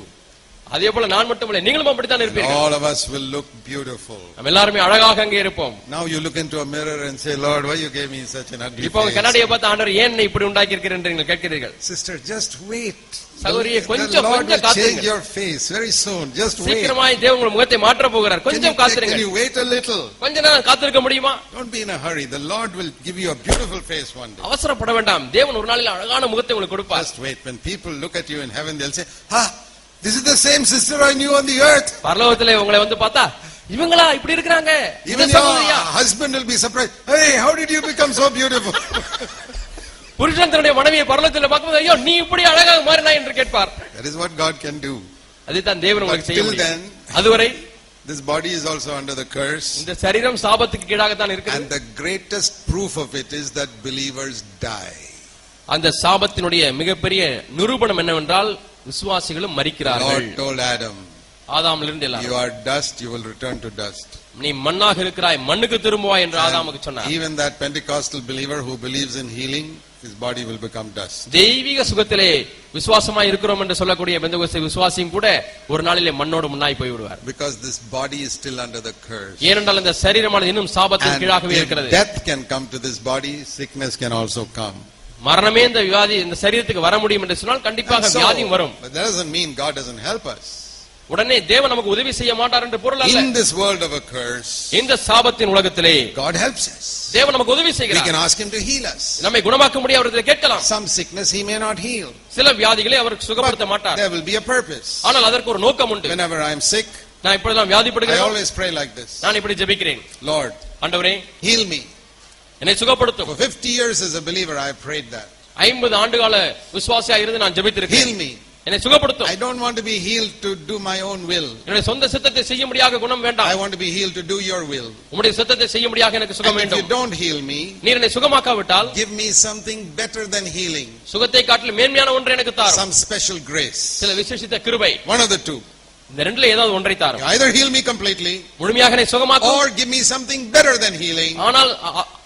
அதே போல நான் மட்டுமல்ல, நீங்களும் அப்படித்தான் இருப்பீர்கள். All of us will look beautiful. நம்ம எல்லாரும் அழகாக அங்கே இருப்போம். Now you look into a mirror and say, Lord, why you gave me such an ugly இப்போ face? கண்ணாடியை பார்த்து ஆண்டவர் ஏன் என்னை இப்படி உண்டாக்கி இருக்கிறீர்கள் என்று நீங்கள் கேட்கிறீர்கள். Sister, just wait. சகோதரியே, The கொஞ்சம் Lord கொஞ்சம் will change காத்திருங்க. your face very soon. Just wait. சீக்கிரமாய் தேவன் உங்கள் முகத்தை மாற்ற போகிறார். கொஞ்சம் Can காத்திருங்க. you wait a little? கொஞ்ச நேரம் காத்திருக்க முடியுமா? Don't be in a hurry. The Lord will give you a beautiful face one day. அவசரப்பட வேண்டாம். தேவன் ஒரு நாளில் அழகான முகத்தை உங்களுக்கு கொடுப்பார். Just wait. When people look at you in heaven, they'll say, This is the same sister I knew on the earth. பரலோகத்திலே உங்களை வந்து பார்த்தா இவங்களா இப்படி இருக்காங்க. Even your husband will be surprised. Hey, how did you become so beautiful? புருஷன் தன்னுடைய மனைவியை பரலோகத்தில் பார்க்கும்போது ஐயோ நீ இப்படி அழகாக மாறினா என்று கேட்பார். That is what God can do. அதுதான் தேவன் உங்களுக்கு செய்ய முடியும். Till then, அதுவரை this body is also under the curse. இந்த சரீரம் சாபத்துக்கு கீழாக தான் இருக்குது. And the greatest proof of it is that believers die. அந்த சாபத்தினுடைய மிகப்பெரிய நிரூபணம் என்னவென்றால் விசுவாசிகளும் மரிக்கிறார்கள். God told Adam, ஆதாமிலிருந்து எல்லாரும், you are dust, you will return to dust. நீ மண்ணாக இருக்கிறாய், மண்ணுக்கு திரும்புவாய் என்று ஆதாமுக்கு சொன்னார். Even that Pentecostal believer who believes in healing, his body will become dust. தெய்வீக சுகத்திலே விசுவாசமாய் இருக்கிறோம் என்று சொல்லக்கூடிய பெந்தெகோஸ்தே விசுவாசியும் கூட ஒரு நாளிலே மண்ணோடு மண்ணாய் போய் விடுவார். Because this body is still under the curse. ஏனென்றால் இந்த சரீரமானது இன்னும் சாபத்தின் கீழாகவே இருக்கிறது. Death can come to this body, sickness can also come. மரணமே இந்த வியாதி இந்த சரீரத்துக்கு வர முடியும் என்று சொன்னால் கண்டிப்பாக வியாதியும் வரும். But that doesn't mean God doesn't help us. உடனே தேவன் நமக்கு உதவி செய்ய மாட்டார் என்று பொருள் அல்ல. In this world of a curse, இந்த சாபத்தின் உலகத்திலே God helps us. தேவன் நமக்கு உதவி செய்கிறார். We can ask him to heal us. நம்மை குணமாக்க முடிய அவரிடத்தில் கேட்கலாம். Some sickness he may not heal. சில வியாதிகளை அவர் சுகப்படுத்த மாட்டார். There will be a purpose. ஆனால் அதற்கு ஒரு நோக்கம் உண்டு. Whenever I am sick, நான் இப்பொழுதெல்லாம் வியாதிப்படுகிறேன், I always pray like this. நான் இப்படி ஜெபிக்கிறேன், Lord, ஆண்டவரே heal me. என்னை சுகப்படுத்தும். For 50 years as a believer I have prayed that. 50 ஆண்டுகால விசுவாசியாக இருந்து நான் ஜெபித்திருக்கிறேன். Heal me. என்னை சுகப்படுத்தும். I don't want to be healed to do my own will. என்னுடைய சொந்த சித்தத்தை செய்ய முடியாத குணம் வேண்டாம். I want to be healed to do your will. உம்முடைய சித்தத்தை செய்ய முடியாத எனக்கு சுகம் வேண்டும். If you don't heal me, நீர் என்னை சுகமாக்காவிட்டால் give me something better than healing. சுகத்தை காட்டிலும் மேன்மையான ஒன்றை எனக்கு தாரும். Some special grace. சில விசேஷித்த கிருபை. One of the two. இந்த ரெண்டுல ஏதாவது ஒன்றை தாரும். Either heal me completely, முழுமையாக என்னை சுகமாக்கும், or give me something better than healing. ஆனால்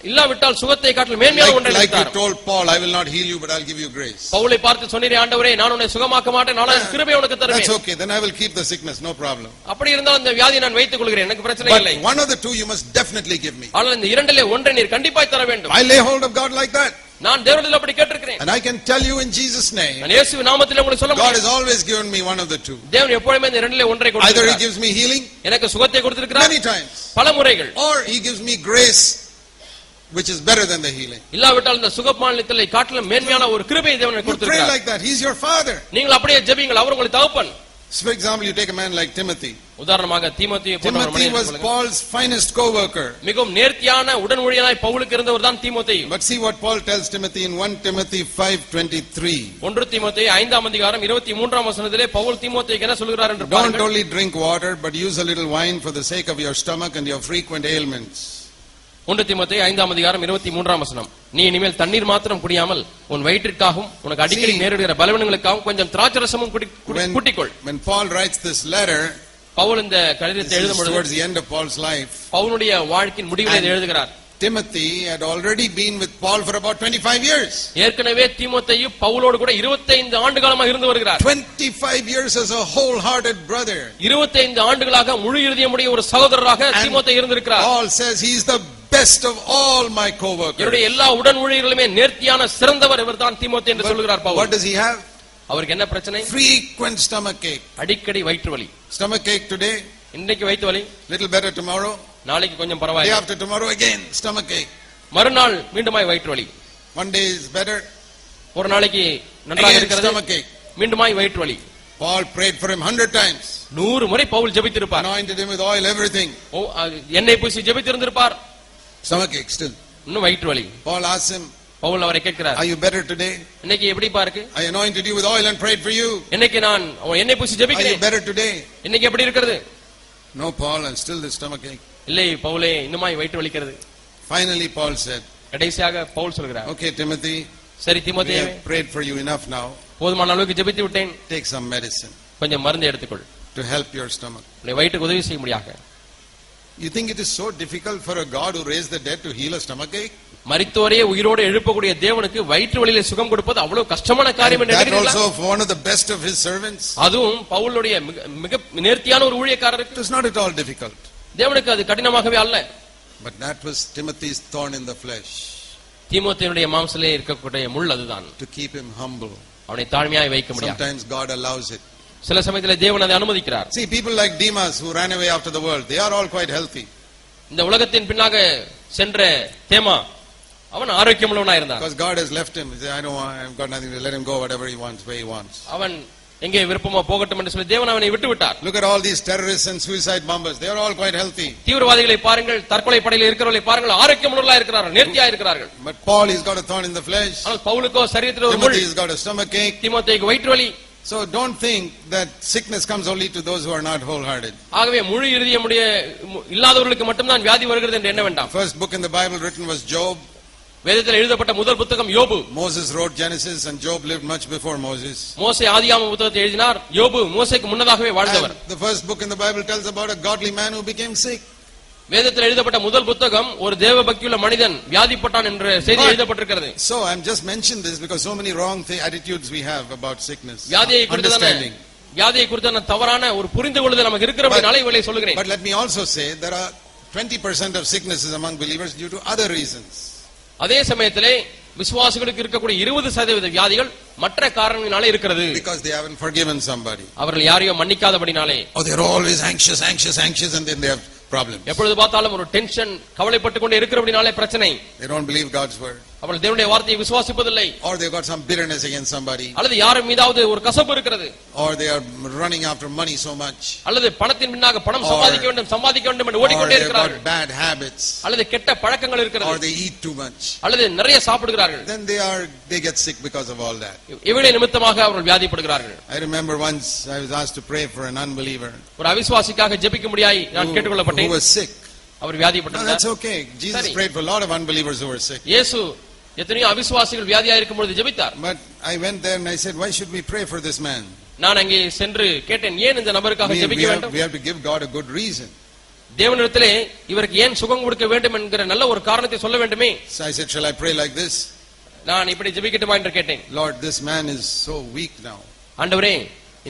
இல்லாவிட்டால் சுகத்தை காட்டிலும் மேன்மையான ஒன்றை எனக்கு தாரும். Like you told Paul, I will not heal you, but I'll give you grace. பவுலை பார்த்து சொன்னீரே, ஆண்டவரே நான் உன்னை சுகமாக்க மாட்டேன், ஆனால் கிருபை உனக்கு தருவேன். That's okay, then I will keep the sickness, no problem. அப்படி இருந்தால் அந்த வியாதியை நான் வைத்துக் கொள்கிறேன், எனக்கு பிரச்சனை இல்லை. But one of the two you must definitely give me. ஆனால் இந்த இரண்டிலே ஒன்றை நீர் கண்டிப்பாய் தர வேண்டும். I lay hold of God like that. நான் தேவனிடத்தில் அப்படி கேட்டிருக்கிறேன். And I can tell you in Jesus name, நான் இயேசுவின் நாமத்தில் உங்களுக்கு சொல்ல முடியும், God has always given me one of the two. தேவன் எப்பொழுதுமே இந்த இரண்டிலே ஒன்றை கொடுத்திருக்கிறார். Either he gives me healing, எனக்கு சுகத்தை கொடுத்திருக்கிறார் many times, பல முறைகள், or he gives me grace which is better than the healing. இல்லாவிட்டால் இந்த சுகமானத்திலே காட்டிலும் மேன்மையான ஒரு கிருபையை தேவன் எனக்கு கொடுத்திருக்கிறார். Pray like that, he is your father. நீங்கள் அப்படியே ஜெபிங்கள், அவர் உங்களுக்கு தகப்பன். For example, you take a man like Timothy. உதாரணமாக தீமோத்தேயு போன்ற ஒரு Timothy மனிதனை was Paul's finest co-worker. மிகவும் நேர்த்தியான உடன் ஊழியனாய் பவுலுக்கு இருந்தவர்தான் தீமோத்தேயு. But see what Paul tells Timothy in 1 Timothy 5:23. 1 தீமோத்தேயு 5ஆம் அதிகாரம் 23ஆம் வசனத்திலே பவுல் தீமோத்தேயுக்கு என்ன சொல்கிறார் என்று பாருங்கள். Don't only drink water, but use a little wine for the sake of your stomach and your frequent ailments. 1 தீமோத்தேயு 5ஆம் அதிகாரம் 23ஆம் வசனம். நீ இனிமேல் தண்ணீர் மாத்திரம் குடியாமல் உன் வயிற்றிற்காகவும் உனக்கு அடிக்கடி நேரிடுகிற பலவீனங்களுக்காகவும் கொஞ்சம் திராட்சரசமும் கூட்டிக்கொள். When Paul writes this letter, Pavul இந்த கடிதத்தை எழுதும் பொழுது towards the end of Paul's life, பவுலுடைய வாழ்க்கையின் முடிவிலே இதை எழுதுகிறார். Timothy had already been with Paul for about 25 years. ஏற்கனவே தீமோத்தேயு பவுலோடு கூட 25 ஆண்டுகாலமாக இருந்து வருகிறார். 25 years as a wholehearted brother. 25 ஆண்டுகளாக முழு இருதயமுடைய ஒரு சகோதரராக தீமோத்தேயு இருந்திருக்கிறார். Paul says he is the best of all my co-workers. என்னுடைய எல்லா உடன் ஊழியர்களுமே நேர்த்தியான சிறந்தவர் இவர்தான் தீமோத்தேயு என்று சொல்கிறார் Pavul. What does he have? அவருக்கு என்ன பிரச்சனை? Frequent stomach ache. அடிக்கடி வயிற்று வலி. Stomach ache today, இன்னைக்கு வயிற்று வலி, little better tomorrow, நாளைக்கு கொஞ்சம் day பரவாயில்லை, after tomorrow again stomach ache. மறுநாள் மீண்டுமாய் வயிற்று வலி. One day is better, ஒரு நாளைக்கு நன்றாக again இருக்கிறது, stomach ache. மீண்டுமாய் வயிற்று வலி. Paul prayed for him 100 times. 100 முறை Pavul ஜெபித்திருப்பார். Anointed him with oil, everything. எண்ணெய் பூசி ஜெபித்திருந்திருப்பார். Stomach ache still. இன்னும் வயிற்று வலி. Paul asked him, பவுல் அவரை கேட்கிறார், are you better today? இன்னைக்கு எப்படிப்பா இருக்கு? I anointed you with oil and prayed for you. இன்னைக்கு நான் எண்ணெய் பூசி Are you ஜெபிக்கிறேன், better today? இன்னைக்கு எப்படி இருக்கிறது? No, Paul, and still the stomach ache. இல்லை பவுலே, இன்னுமாய் வயிற்று வலிக்கிறது. Finally Paul said, கடைசியாக பவுல் சொல்கிறார், okay Timothy, சரி we தீமோத்தேயுவே, have prayed for you enough now. போதுமான அளவுக்கு ஜெபித்து விட்டேன், Take some medicine கொஞ்சம் மருந்து எடுத்துக்கொள், to help your stomach. உன்னை வயிற்றுக்கு உதவி செய்ய முடியாக. You think it is so difficult for a God who raised the dead to heal a stomach ache? மரித்தோரே உயிரோடு எழுப்பக்கூடிய தேவனுக்கு வயிற்று வலியிலே சுகம் கொடுப்பது அவ்வளவு கஷ்டமான காரியம் என்று That நினைக்கிறீர்களா? also for one of the best of his servants. அதுவும் பவுலுடைய மிக நேர்த்தியான ஒரு ஊழியக்காரருக்கு It is not at all difficult. தேவனுக்கு அது கடினமாகவே அல்ல. But that was Timothy's thorn in the flesh, தீமோத்தேயுடைய மாம்சத்திலே இருக்கக்கூடிய முள் அதுதான், to keep him humble. அவனை தாழ்மையாய் வைக்க முடியாது. Sometimes God allows it. சில சமயத்திலே தேவன் அதை அனுமதிக்கிறார். See, people like Demas who ran away after the world, they are all quite healthy. இந்த உலகத்தின் பின்னாக சென்ற தேமா அவன் ஆரோக்கியமுள்ளவனாய் இருந்தான். Because God has left him. He said, I don't want, I've got nothing to let him go whatever he wants, where he wants. அவன் எங்கே விருப்பமோ போகட்டும் என்று சொல்லி தேவன் அவனை விட்டு விட்டார். Look at all these terrorists and suicide bombers. They are all quite healthy. தீவிரவாதிகளை பாருங்கள், தற்கொலை படையில் இருக்கிறவர்களை பாருங்கள், ஆரோக்கியமுள்ளவர்களாக இருக்கிறார்கள், நேர்த்தியா இருக்கிறார்கள். But Paul, he's got a thorn in the flesh. ஆனால் பவுலுக்கோ சரீரத்தில் ஒரு முள். Timothy, he's got a stomach ache. தீமோத்தேயுக்கு வயிற்று வலி. So don't think that sickness comes only to those who are not wholehearted. ஆகவே முழு இருதயமுடைய இல்லாதவர்களுக்கு மட்டும்தான் வியாதி வருகிறது என்று எண்ண வேண்டாம். First book in the Bible written was Job. வேதத்தில் எழுதப்பட்ட முதல் புத்தகம் யோபு. Moses wrote Genesis and Job lived much before Moses. மோசே ஆதியாகம புத்தகத்தை எழுதினார், யோபு மோசேக்கு முன்னதாகவே வாழ்ந்தவர். The first book in the Bible tells about a godly man who became sick. வேதத்தில் எழுதப்பட்ட முதல் புத்தகம் ஒரு தேவ பக்தியுள்ள மனிதன் வியாதிப்பட்டான் என்ற செய்தி எழுதப்பட்டிருக்கிறது. So I'm just mentioned this because so many wrong attitudes we have about sickness. வியாதியை குறித்தான தவறான ஒரு புரிந்துகொள்ளுதல் நமக்கு இருக்கிறபடினால இவளை சொல்கிறேன். But let me also say there are 20% of sicknesses among believers due to other reasons. அதே சமயத்திலே விசுவாசிகளுக்கு இருக்கக்கூடிய 20% வியாதிகள் மற்ற காரணங்களால இருக்கிறது. Because they haven't forgiven somebody. அவர்கள் யாரையோ மன்னிக்காதபடினாலே. Oh, they're always anxious and then they have problems. எப்பொழுது பார்த்தாலும் ஒரு டென்ஷன், கவலைப்பட்டுக் கொண்டே இருக்கிறபடினாலே பிரச்சனை. They don't believe God's word. அவர்கள் தேவனுடைய வார்த்தையை விசுவாசிப்பதில்லை. Or they got some bitterness against somebody. அல்லது யார் மீதாவது ஒரு கசப்பு இருக்கிறது. Or they are running after money so much. அல்லது பணத்தின் பின்னாக பணம் சம்பாதிக்க வேண்டும் என்று ஓடிக்கொண்டே இருக்கிறார்கள். Or they got bad habits. அல்லது கெட்ட பழக்கங்கள் இருக்கிறது. Or they eat too much. அல்லது நிறைய சாப்பிடுகிறார்கள். Then they get sick because of all that. இவைகளின் நிமித்தமாக அவர்கள் வியாதிப்படுகிறார்கள். I remember once I was asked to pray for an unbeliever. ஒரு அவிசுவாசிக்காக ஜெபிக்கும்படியாய் நான் கேட்டுக்கொள்ளப்பட்டேன். Who was sick. Our வியாதிப்பட்டார். That's okay. Jesus prayed for a lot of unbelievers who were sick. இயேசு எத்தனையோ அவிசுவாசிகள் வியாதியா இருக்கும்போது ஜெபித்தார். But I went there and I said, why should we pray for this man? நான் அங்கே சென்று கேட்டேன், ஏன் இந்த நபருக்காக ஜெபிக்க வேண்டும்? We have to give God a good reason. தேவனிடத்திலே இவருக்கு ஏன் சுகம் கொடுக்க வேண்டும் என்கிற நல்ல ஒரு காரணத்தை சொல்ல வேண்டுமே. So I said, shall I pray like this? நான் இப்படி ஜெபிக்கட்டுமா என்று கேட்டேன். Lord, this man is so weak now. ஆண்டவரே,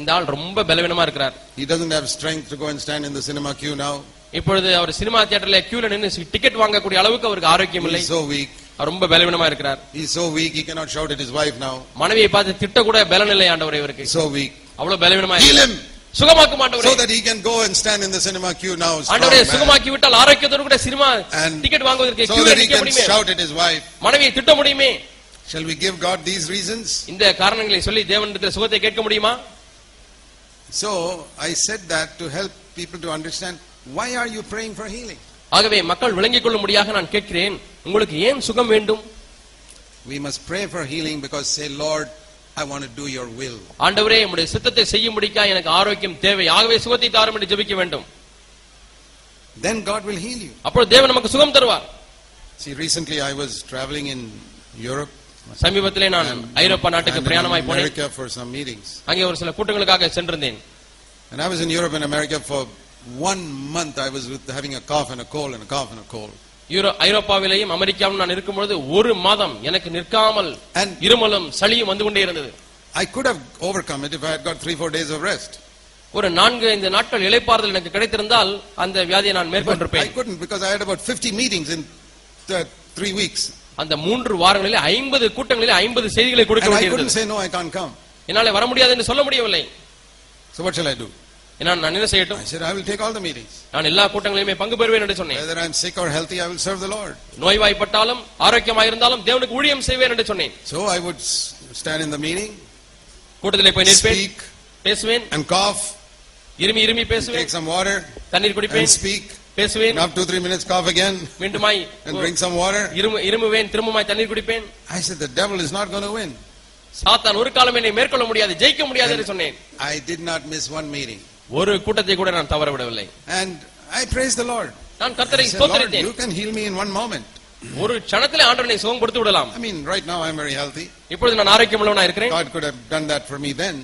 இந்த ஆள் ரொம்ப பலவீனமா இருக்கிறார். He doesn't have strength to go and stand in the cinema queue now. இப்பொழுது அவர் சினிமா தியேட்டர்ல கியூல நின்னு டிக்கெட் வாங்கக்கூடிய அளவுக்கு அவருக்கு ஆரோக்கியம் இல்லை. He's so weak. அவர் ரொம்ப பலவீனமா இருக்கிறார். He's so weak he cannot shout at his wife now. மனைவியை பார்த்து திட்ட கூட பலன் இல்லை ஆண்டவரே இவருக்கு. So weak. அவ்வளவு பலவீனமா Heal him. சுகமாக்கும் ஆண்டவரே. So that he can go and stand in the cinema queue now. ஆண்டவரே, சுகமாக்கி விட்டால் ஆரோக்கியத்தோடு கூட சினிமா டிக்கெட் வாங்குவதற்கு கியூல நிக்க முடியுமே. So that he can shout at his wife. மனைவியை திட்ட முடியுமே. Shall we give God these reasons? இந்த காரணங்களை சொல்லி தேவனிடத்தில் சுகத்தை கேட்க முடியுமா? So I said that to help people to understand why are you praying for healing? ஆகவே மக்கள் விளங்கிக் கொள்ளும்படியாக நான் கேட்கிறேன், உங்களுக்கு ஏன் சுகம் வேண்டும்? We must pray for healing because say, Lord, I want to do your will. ஆண்டவரே, உம்முடைய சித்தத்தை செய்யும்படிக்கு எனக்கு ஆரோக்கியம் தேவை. ஆகவே சுகத்தை தாரும் என்று ஜெபிக்க வேண்டும். Then God will heal you. அப்பொழுது தேவன் நமக்கு சுகம் தருவார். See, recently I was traveling in Europe. சமீபத்திலே நான் ஐரோப்பா நாட்டுக்கு பிரயாணமாய் போனேன். America for some meetings. அங்கே ஒரு சில கூட்டங்களுக்காக சென்றிருந்தேன். And I was in Europe and America for 1 month. I was having a cough and a cold and a cough and a cold. ஐரோப்பாவிலேயும் அமெரிக்காவிலும் நான் இருக்கும்போது ஒரு மாதம் எனக்கு நிற்காமல் இருமலும் சளியும் வந்து கொண்டே இருந்தது. I could have overcome it if I had got 3-4 days of rest. ஒரு 4-5 நாட்கள் இளைப்பாறுதல் எனக்கு கிடைத்திருந்தால் அந்த வியாதியை நான் மேற்கொண்டிருப்பேன். I couldn't because I had about 50 meetings in 3 weeks. அந்த 3 வாரங்களிலே 50 கூட்டங்களிலே 50 செய்திகளை கொடுக்க வேண்டியிருந்தது. I couldn't say no, I can't come. என்னால வர முடியாது என்று சொல்ல முடியவில்லை. So what shall I do? நான் என்ன செய்யட்டும்? I said I will take all the meetings. நான் எல்லா கூட்டங்களிலுமே பங்கு பெறுவேன் என்று சொன்னேன். Whether I am sick or healthy, I will serve the Lord. நோய்வாய்ப்பட்டாலும் ஆரோக்கியமாக இருந்தாலும் தேவனுக்கு ஊழியம் செய்வேன் என்று சொன்னேன். So I would stand in the meeting, கூட்டத்திலே போய் நிற்பேன், speak, பேசுவேன், and cough, இருமி பேசுவேன், take some water, தண்ணீர் குடிப்பேன், and speak, பேசுவேன், and after 2-3 minutes cough again, மீண்டுமாய் and drink some water. இருமுவேன், திரும்பமாய் தண்ணீர் குடிப்பேன். I said the devil is not going to win. சாத்தான் ஒரு காலம் என்னை மேற்கொள்ள முடியாது, ஜெயிக்க முடியாது என்று சொன்னேன். I did not miss one meeting. ஒரு கூட்டத்தை கூட நான் தவற விடவில்லை. And I praise the Lord. நான் கர்த்தரை ஸ்தோத்திரித்தேன். You can heal me in one moment. ஒரு க்ஷணத்திலே ஆண்டவரை சுகம் கொடுத்து விடலாம். I mean, right now I am very healthy. இப்பொழுது நான் ஆரோக்கியமுள்ளவனாய் இருக்கிறேன். God could have done that for me then.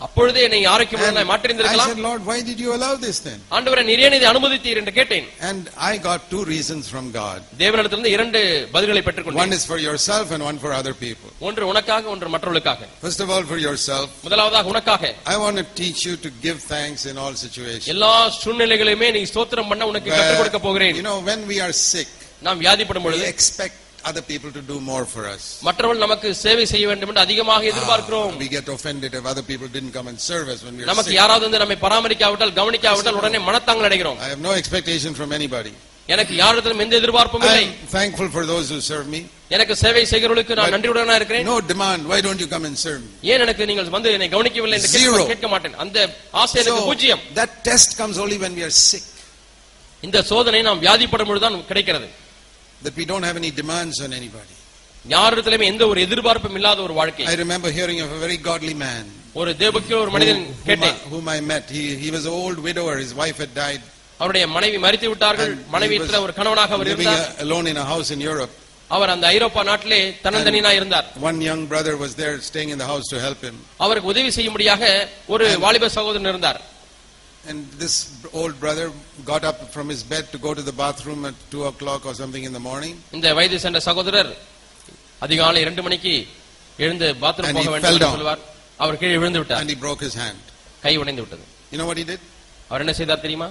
அப்பொழுதே என்னை ஆரோக்கியமுள்ளவனாய் மாற்றியிருந்திருக்கலாம். I said, Lord, why did you allow this then? ஆண்டவரே, நீர் ஏன் இதை அனுமதித்தீர் என்று கேட்டேன். And I got 2 reasons from God. தேவனிடத்திலிருந்து 2 பதில்களை பெற்றுக்கொண்டேன். One is for yourself and one for other people. ஒன்று உனக்காக, ஒன்று மற்றவர்களுக்காக. First of all, for yourself. முதலாவதாக உனக்காக. I want to teach you to give thanks in all situations. எல்லா சூழ்நிலைகளிலுமே நீ ஸ்தோத்திரம் பண்ண உனக்கு கற்றுக் கொடுக்க போகிறேன். You know, when we are sick, நாம் வியாதிப்படும் பொழுது we expect other people to do more for us. மற்றவர்கள் நமக்கு சேவை செய்ய வேண்டும் என்று அதிகமாக எதிர்பார்க்கிறோம். We get offended if other people didn't come and serve us when we are sick. நமக்கு யாராவது வந்து நம்மை பராமரிக்காவிட்டால் கவனிக்காவிட்டால் உடனே மனத்தாங்கல் அடைகிறோம். I have no expectation from anybody. எனக்கு யாரிடத்திலும் எந்த எதிர்பார்ப்பும் இல்லை. I am thankful for those who serve me. எனக்கு சேவை செய்கிறவர்களுக்கு நான் நன்றியுடனா இருக்கிறேன். No demand, why don't you come and serve me? ஏன் எனக்கு நீங்கள் வந்து என்னை கவனிக்கவில்லை என்று கேட்க மாட்டேன். அந்த ஆசை எனக்கு பூஜ்ஜியம். That test comes only when we are sick. இந்த சோதனை நாம் வியாதிப்படும் பொழுது தான் கிடைக்கிறது. That we don't have any demands on anybody. யாரிடத்திலுமே எந்த ஒரு எதிர்பார்ப்பும் இல்லாத ஒரு வாழ்க்கை. I remember hearing of a very godly man. ஒரு தேவபக்தியுள்ள ஒரு மனிதன் கேட்டேன். Whom I met. He was an old widower. His wife had died. அவருடைய மனைவி மரித்து விட்டார்கள். மனைவியற்ற ஒரு கணவனாக அவர் இருந்தார். Living alone in a house in Europe. அவர் அந்த ஐரோப்பா நாட்டிலே தன்னந்தனியாக இருந்தார். One young brother was there staying in the house to help him. அவருக்கு உதவி செய்யும்படியாக ஒரு வாலிப சகோதரன் இருந்தார். And this old brother got up from his bed to go to the bathroom at 2 o'clock or something in the morning. இந்த வயது சென்ற சகோதரர் அதிகாலை 2 மணிக்கு எழுந்து பாத்ரூம் போக வேண்டும் என்று சொல்வார். அவர் கீழே விழுந்து விட்டார். And he broke his hand. கை உடைந்து விட்டது. You know what he did? அவர் என்ன செய்தார் தெரியுமா?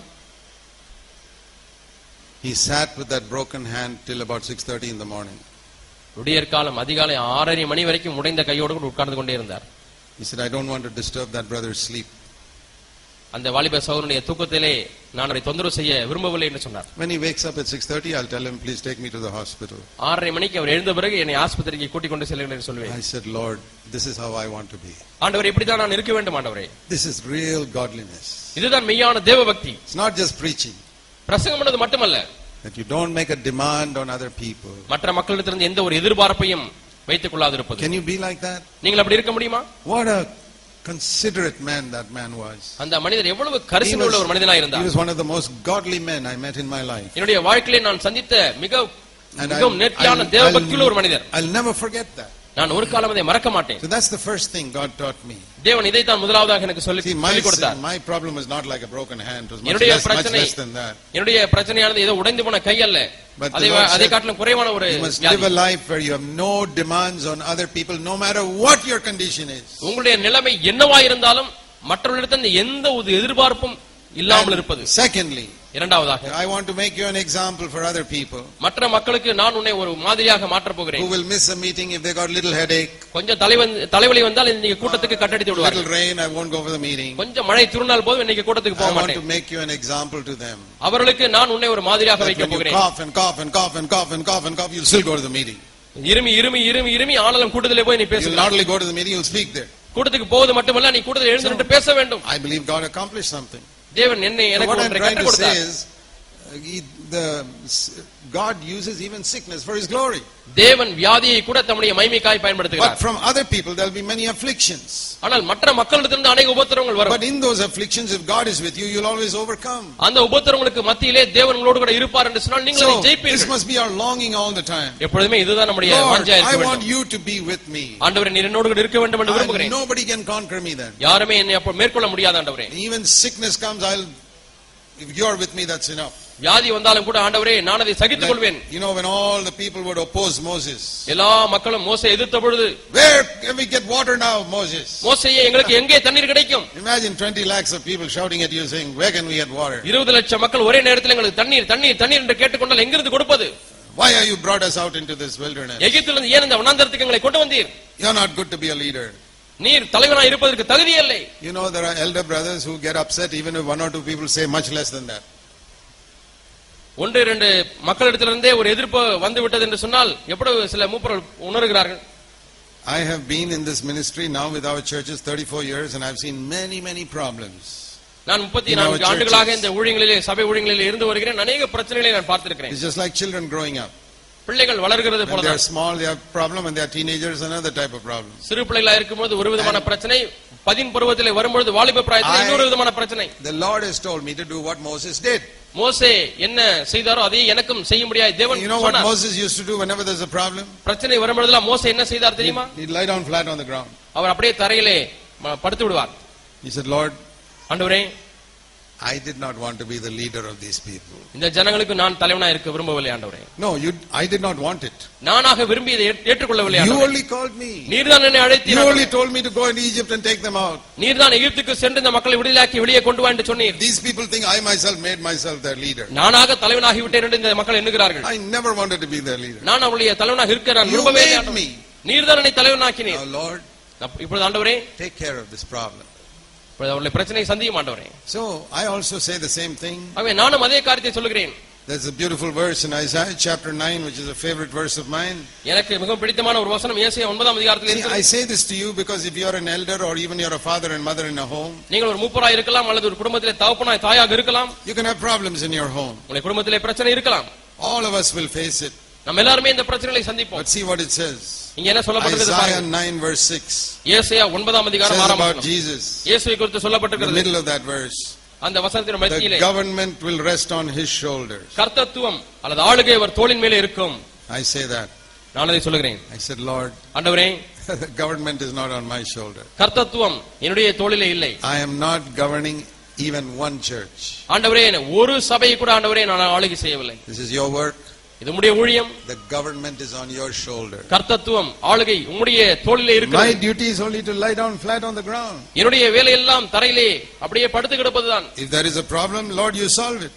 He sat with that broken hand till about 6:30 in the morning. விடியற் காலம் அதிகாலை 6:30 மணி வரைக்கும் உடைந்த கையோடு உட்கார்ந்து கொண்டே இருந்தார். He said, I don't want to disturb that brother's sleep. அந்த வாலிப சகோதரனுடைய தூக்கத்திலே நான் அவரை தொந்தரவு செய்ய விரும்பவில்லை என்று சொன்னார். When he wakes up at 6:30, I'll tell him, please take me to the hospital. 6:30 மணிக்கு அவர் எழுந்த பிறகு என்னை ஆஸ்பத்திரிக்கு கூட்டிக் கொண்டு செல்லுங்கள் என்று சொல்வேன். I said, Lord, this is how I want to be. ஆண்டவரே, இப்படி தான் நான் இருக்க வேண்டும் ஆண்டவரே. This is real godliness. இதுதான் மெய்யான தேவபக்தி. It's not just preaching. பிரசங்கம் பண்ணது மட்டுமல்ல. That you don't make a demand on other people. மற்ற மக்களிடத்திலிருந்து எந்த ஒரு எதிர்பார்ப்பையும் வைத்துக் கொள்ளாதிருப்பது. Can you be like that? நீங்கள் அப்படி இருக்க முடியுமா? What a considerate man that man was. அந்த மனிதர் எவ்வளவு கரிசனை உள்ள ஒரு மனிதனாக இருந்தார். He was one of the most godly men I met in my life. என்னுடைய வாழ்க்கையிலே நான் சந்தித்த மிகவும் நேர்த்தியான தேவபக்தியுள்ள ஒரு மனிதர். I'll never forget that. நான் ஒரு காலம் அதை மறக்க மாட்டேன். So that's the first thing God taught me. தேவன் இதை தான் முதலாவதாக எனக்கு சொல்லிக் கொடுத்தார். My problem was not like a broken hand. It was much less than that. என்னுடைய பிரச்சனையானது ஏதோ உடைந்து போன கை அல்ல. அதை காட்டிலும் குறைவான ஒரு you must live a life where you have no demands on other people no matter what your condition is. உங்களுடைய நிலைமை என்னவாய் இருந்தாலும் மற்றவர்களிடத்தில் எந்த ஒரு எதிர்பார்ப்பும் இல்லாமல் இருப்பது. Secondly, இரண்டாவதாக, I want to make you an example for other people. மற்ற மக்களுக்கு நான் உன்னை ஒரு மாதிரியாக மாற்ற போகிறேன். Who will miss a meeting if they got little headache. கொஞ்சம் தலைவலி வந்தால் இன்னைக்கு கூட்டத்துக்கு கட்டடித்து விடுவார்கள். Little rain, I won't go for the meeting. கொஞ்சம் மழை துருனால் போதும் இன்னைக்கு கூட்டத்துக்கு போக மாட்டேன். I want to make you an example to them. அவர்களுக்கு நான் உன்னை ஒரு மாதிரியாக வைக்க போகிறேன். Cough and cough and cough and cough and cough and cough, you'll still go to the meeting. இருமி ஆனாலும் கூட்டத்திலே போய் நீ பேசு. You'll not only go to the meeting, you'll speak there. கூட்டத்துக்கு போவது மட்டுமல்ல, நீ கூட்டத்தில் எழுந்து நின்று பேச வேண்டும். I believe God accomplished something. தேவன் எனக்கு ஒன்றை கற்றுக் கொடுத்தார். God uses even sickness for his glory. தேவன் வியாதியை கூட தம்முடைய மகிமைக்காய் பயன்படுத்துகிறார். But from other people there will be many afflictions. ஆனால் மற்ற மக்களிடமிருந்து अनेक உபத்திரவங்கள் வரும். But in those afflictions, if God is with you, you'll always overcome. அந்த உபத்திரவங்களுக்கு மத்தியிலே தேவன் உங்களோடு கூட இருப்பார் என்று சொன்னால் நீங்கள் அதை ஜெயிப்பீர்கள். This must be our longing all the time. எப்பொழுதுமே இதுதான் நம்முடைய வாஞ்சையா இருக்க வேண்டும். I want you to be with me. ஆண்டவரே, நீர் என்னோடு கூட இருக்க வேண்டும் என்று விரும்புகிறேன். Nobody can conquer me then. யாருமே என்னை அப்ப மேற்கொள்ள முடியாது ஆண்டவரே. Even sickness comes, if you are with me, that's enough. வியாதி வந்தாலும் கூட ஆண்டவரே, நான் அதை சகித்துக் கொள்வேன். You know, when all the people would oppose Moses, எல்லா மக்களும் மோசேயை எதிர்த்த பொழுது, where can we get water now, Moses? மோசேயே, எங்களுக்கு எங்கே தண்ணீர் கிடைக்கும்? Imagine 20 lakhs of people shouting at you saying, where can we get water? 20 லட்சம் மக்கள் ஒரே நேரத்தில் எங்களுக்கு தண்ணீர் தண்ணீர் தண்ணீர் என்று கேட்டுக்கொண்டால் எங்கிருந்து கொடுப்பது? Why are you brought us out into this wilderness? எகிப்திலிருந்து ஏன் இந்த வனாந்தரத்துக்கு எங்களை கொண்டு வந்தீர்? You are not good to be a leader. நீர் தலைவனாய் இருப்பதற்கு தகுதி இல்லை. You know, there are elder brothers who get upset even if one or two people say much less than that. ஒன்று இரண்டு மக்களிடத்திலிருந்தே ஒரு எதிர்ப்பு வந்து விட்டது என்று சொன்னால் எப்படி சில மூப்பர்கள் உணர்கிறார்கள். I have been in this ministry now with our churches 34 years and I've seen many problems. நான் 34 ஆண்டுகளாக இந்த ஊழியங்களிலே சபை ஊழியங்களிலே இருந்து வருகிறேன். अनेक பிரச்சனைகளை நான் பார்த்திருக்கிறேன். It's just like children growing up. பிள்ளைகள் வளர்கிறது போல. They are small, they have problem, and they are teenagers, another type of problem. சிறு பிள்ளைகளா இருக்கும்போது ஒரு விதமான பிரச்சனை, பதின் பருவத்திலே வரும்போது வாலிப பிராயத்திலே இன்னொரு விதமான பிரச்சனை. The Lord has told me to do what Moses did. மோசே என்ன செய்தாரோ அதை எனக்கும் செய்யும்படியாய் தேவன் சொன்னார். You know what Moses used to do whenever there's a problem? பிரச்சனை வரும்போதெல்லாம் மோசே என்ன செய்தார் தெரியுமா? He'd lie down flat on the ground. அவர் அப்படியே தரையிலே படுத்து விடுவார். He said, Lord, ஆண்டவரே, I did not want to be the leader of these people. இந்த ஜனங்களுக்கு நான் தலைவனாய் இருக்க விரும்பவில்லை ஆண்டவரே. No, I did not want it. நானாக விரும்பி இதை ஏற்றுக்கொள்ளவில்லை ஆண்டவரே. You only called me. நீர்தான் என்னை அழைத்தீர். You only told me to go into Egypt and take them out. நீர்தான் எகிப்துக்கு சென்று இந்த மக்களை விடுதலையாக்கி வெளியே கொண்டு வா என்று சொன்னீர். These people think I myself made myself their leader. நானாக தலைவனாகி விட்டேன் என்று இந்த மக்கள் எண்ணுகிறார்கள். I never wanted to be their leader. நான் அவளுடைய தலைவனாக இருக்க நான் விரும்பவே இல்லை. நீர்தான் என்னை தலைவனாக்கினீர். Now Lord, இப்பொழுது ஆண்டவரே, take care of this problem. அவருடைய பிரச்சனையை சந்தியும் ஆண்டவரே. So I also say the same thing. ஆகவே நானும் அதே காரியத்தை சொல்கிறேன். There's a beautiful verse in Isaiah chapter 9, which is a favorite verse of mine. எனக்கு மிகவும் பிடித்தமான ஒரு வசனம் ஏசாயா 9ஆம் அதிகாரத்தில் இருக்கிறது. I say this to you because if you are an elder or even you're a father and mother in a home, நீங்கள் ஒரு மூப்பராய் இருக்கலாம் அல்லது ஒரு குடும்பத்திலே தகப்பனாய் தாயாக இருக்கலாம். you can have problems in your home. உங்கள் குடும்பத்திலே பிரச்சனை இருக்கலாம். All of us will face it. நம்ம எல்லாரும் இந்த பிரச்சனைகளை சந்திப்போம். But see what it says. இங்க என்ன சொல்லப்பட்டிருக்கிறது பாருங்க. Isaiah 9 verse 6. ஏசாயா 9ஆம் அதிகாரம் 6ஆம் வசனம். Jesus. இயேசுவை குறித்து சொல்லப்பட்டிருக்கிறது. In the middle of that verse. அந்த வசனத்தின் மத்தியிலே The government will rest on his shoulders. கர்த்தத்துவம் அல்லது ஆளுகை அவர் தோளின் மேலே இருக்கும். I say that. நான் அதை சொல்கிறேன். I said, Lord, ஆண்டவரே, the government is not on my shoulder. கர்த்தத்துவம் என்னுடைய தோளிலே இல்லை. I am not governing even one church. ஆண்டவரே, ஒரு சபையை கூட ஆண்டவரே நான் ஆளுகை செய்யவில்லை. This is your work. இது உம்முடைய ஊழியம். The government is on your shoulder. கர்த்தத்துவம் ஆளுகை உம்முடைய தோளிலே இருக்கிறது. My duty is only to lie down flat on the ground. என்னுடைய வேலை எல்லாம் தரையிலே அப்படியே படுத்து கிடப்பதுதான். If there is a problem, Lord, you solve it.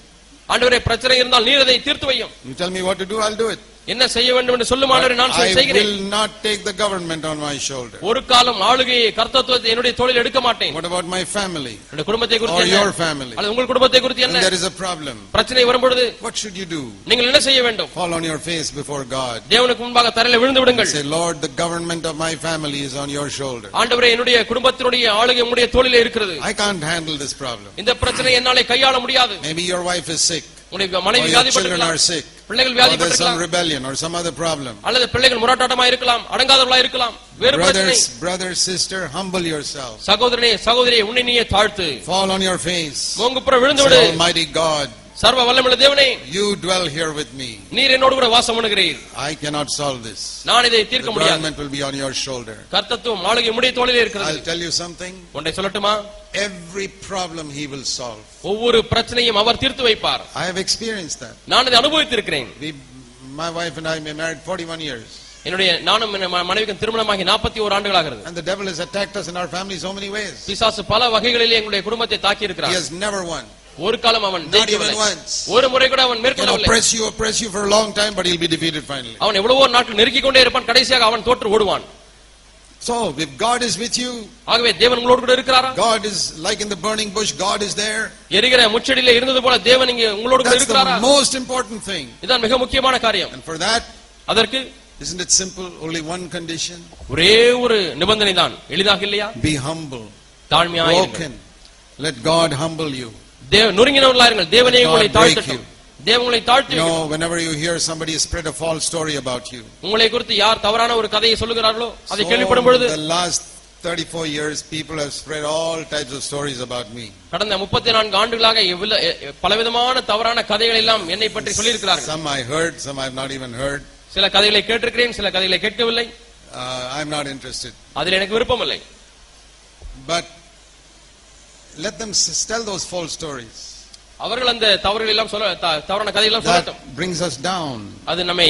ஆண்டவரே, பிரச்சனை இருந்தால் நீர் அதை தீர்த்து வையும். You tell me what to do, I'll do it. என்ன செய்ய வேண்டும் என்று சொல்லும் ஆண்டவரே, நான் செய்கிறேன். I will not take the government on my shoulder. ஒரு காலம் ஆளுகையை கர்த்தத்துவத்தை என்னுடைய தோளில் எடுக்க மாட்டேன். What about my family? என்னுடைய குடும்பத்தை குறித்து or என்ன? your family? அல்லது உங்கள் குடும்பத்தை குறித்து என்ன? When there is a problem, பிரச்சனை வரும்போது what should you do? நீங்கள் என்ன செய்ய வேண்டும்? Fall on your face before God. தேவனுக்கு முன்பாக தரையிலே விழுந்து விடுங்கள். Say, Lord, the government of my family is on your shoulder. ஆண்டவரே, என்னுடைய குடும்பத்தினுடைய ஆளுகை உம்முடைய தோளிலே இருக்கிறது. I can't handle this problem. இந்த பிரச்சனையை என்னாலே கையாள முடியாது. Maybe your wife is sick. உன்னுடைய மனைவி or your children are sick. பிள்ளைகள் or there's some வியாதிப்பட்டிருக்கலாம். rebellion or some other problem. அல்லது பிள்ளைகள் முரட்டாட்டமா இருக்கலாம், அடங்காதவர்களா இருக்கலாம். வேறு பிரச்சனை. Brother, sister, humble yourself. சகோதரனே, சகோதரியே, உன்னை நீயே தாழ்த்து. Fall on your face. முகங்குப்புற விழுந்து விடு. Almighty God, சர்வ வல்லமையுள்ள தேவனே, you dwell here with me. நீர் என்னோடு கூட வாசம் பண்ணுகிறீர். I cannot solve this. நான் இதை தீர்க்க The முடியாது. government will be on your shoulder. கர்த்தத்துவம் ஆளுகை உம்முடைய தோளிலே இருக்கிறது. I'll tell you something. ஒன்றை சொல்லட்டுமா? Every problem he will solve. ஒவ்வொரு பிரச்சனையும் அவர் தீர்த்து வைப்பார். I have experienced that. நான் இதை அனுபவித்திருக்கிறேன். My wife and I were married 41 years. என்னுடைய நானும் மனைவிக்கும் திருமணமாகி 41 ஆண்டுகள் ஆகிறது. And the devil has attacked us in our family so many ways. பிசாசு பல வகைகளிலே எங்களுடைய குடும்பத்தை தாக்கி இருக்கிறார். He has never won. ஒரு காலம் அவன் ஜெயிக்கவில்லை. ஒரு முறை கூட அவன் மேற்கொள்ளவில்லை. Oppress you for a long time, but he'll be defeated finally. அவன் எவ்வளவோ நாட்கள் நெருக்கிக் கொண்டே இருப்பான், கடைசியாக அவன் தோற்று ஓடுவான். So if God is with you, ஆகவே தேவன் உங்களோடு கூட இருக்கிறாரா? God is like in the burning bush, God is there. எரிகிற முச்செடியிலே இருந்தது போல தேவன் இங்கே உங்களோடு கூட இருக்கிறாரா? That's the most important thing. இதுதான் மிக முக்கியமான காரியம். And for that, அதற்கு isn't it simple? Only one condition. ஒரே ஒரு நிபந்தனை தான். எளிதாக இல்லையா? Be humble. தாழ்மையாய் இருங்கள். Let God humble you. நொறுங்கினவர்களாக இருங்கள். தேவனே உங்களை தாழ்த்தட்டும். தேவனை தாழ்த்தி. No, whenever you hear somebody spread a false story about you, உங்களை குறித்து யார் தவறான ஒரு கதையை சொல்லுகிறார்களோ அதை கேள்விப்படும் பொழுது, the last 34 years people have spread all types of stories about me. கடந்த 34 ஆண்டுகளாக பலவிதமான தவறான கதைகளை எல்லாம் என்னை பற்றி சொல்லி இருக்கிறார்கள். Some I heard, some I have not even heard. சில கதைகளை கேட்டிருக்கிறேன், சில கதைகளை கேட்கவில்லை. I am not interested. அதில் எனக்கு விருப்பம் இல்லை. But let them tell those false stories. அவர்கள் அந்த தவறுகள் எல்லாம் தவறான கதைகள் எல்லாம் சொல்லட்டும். That brings us down. அது நம்மை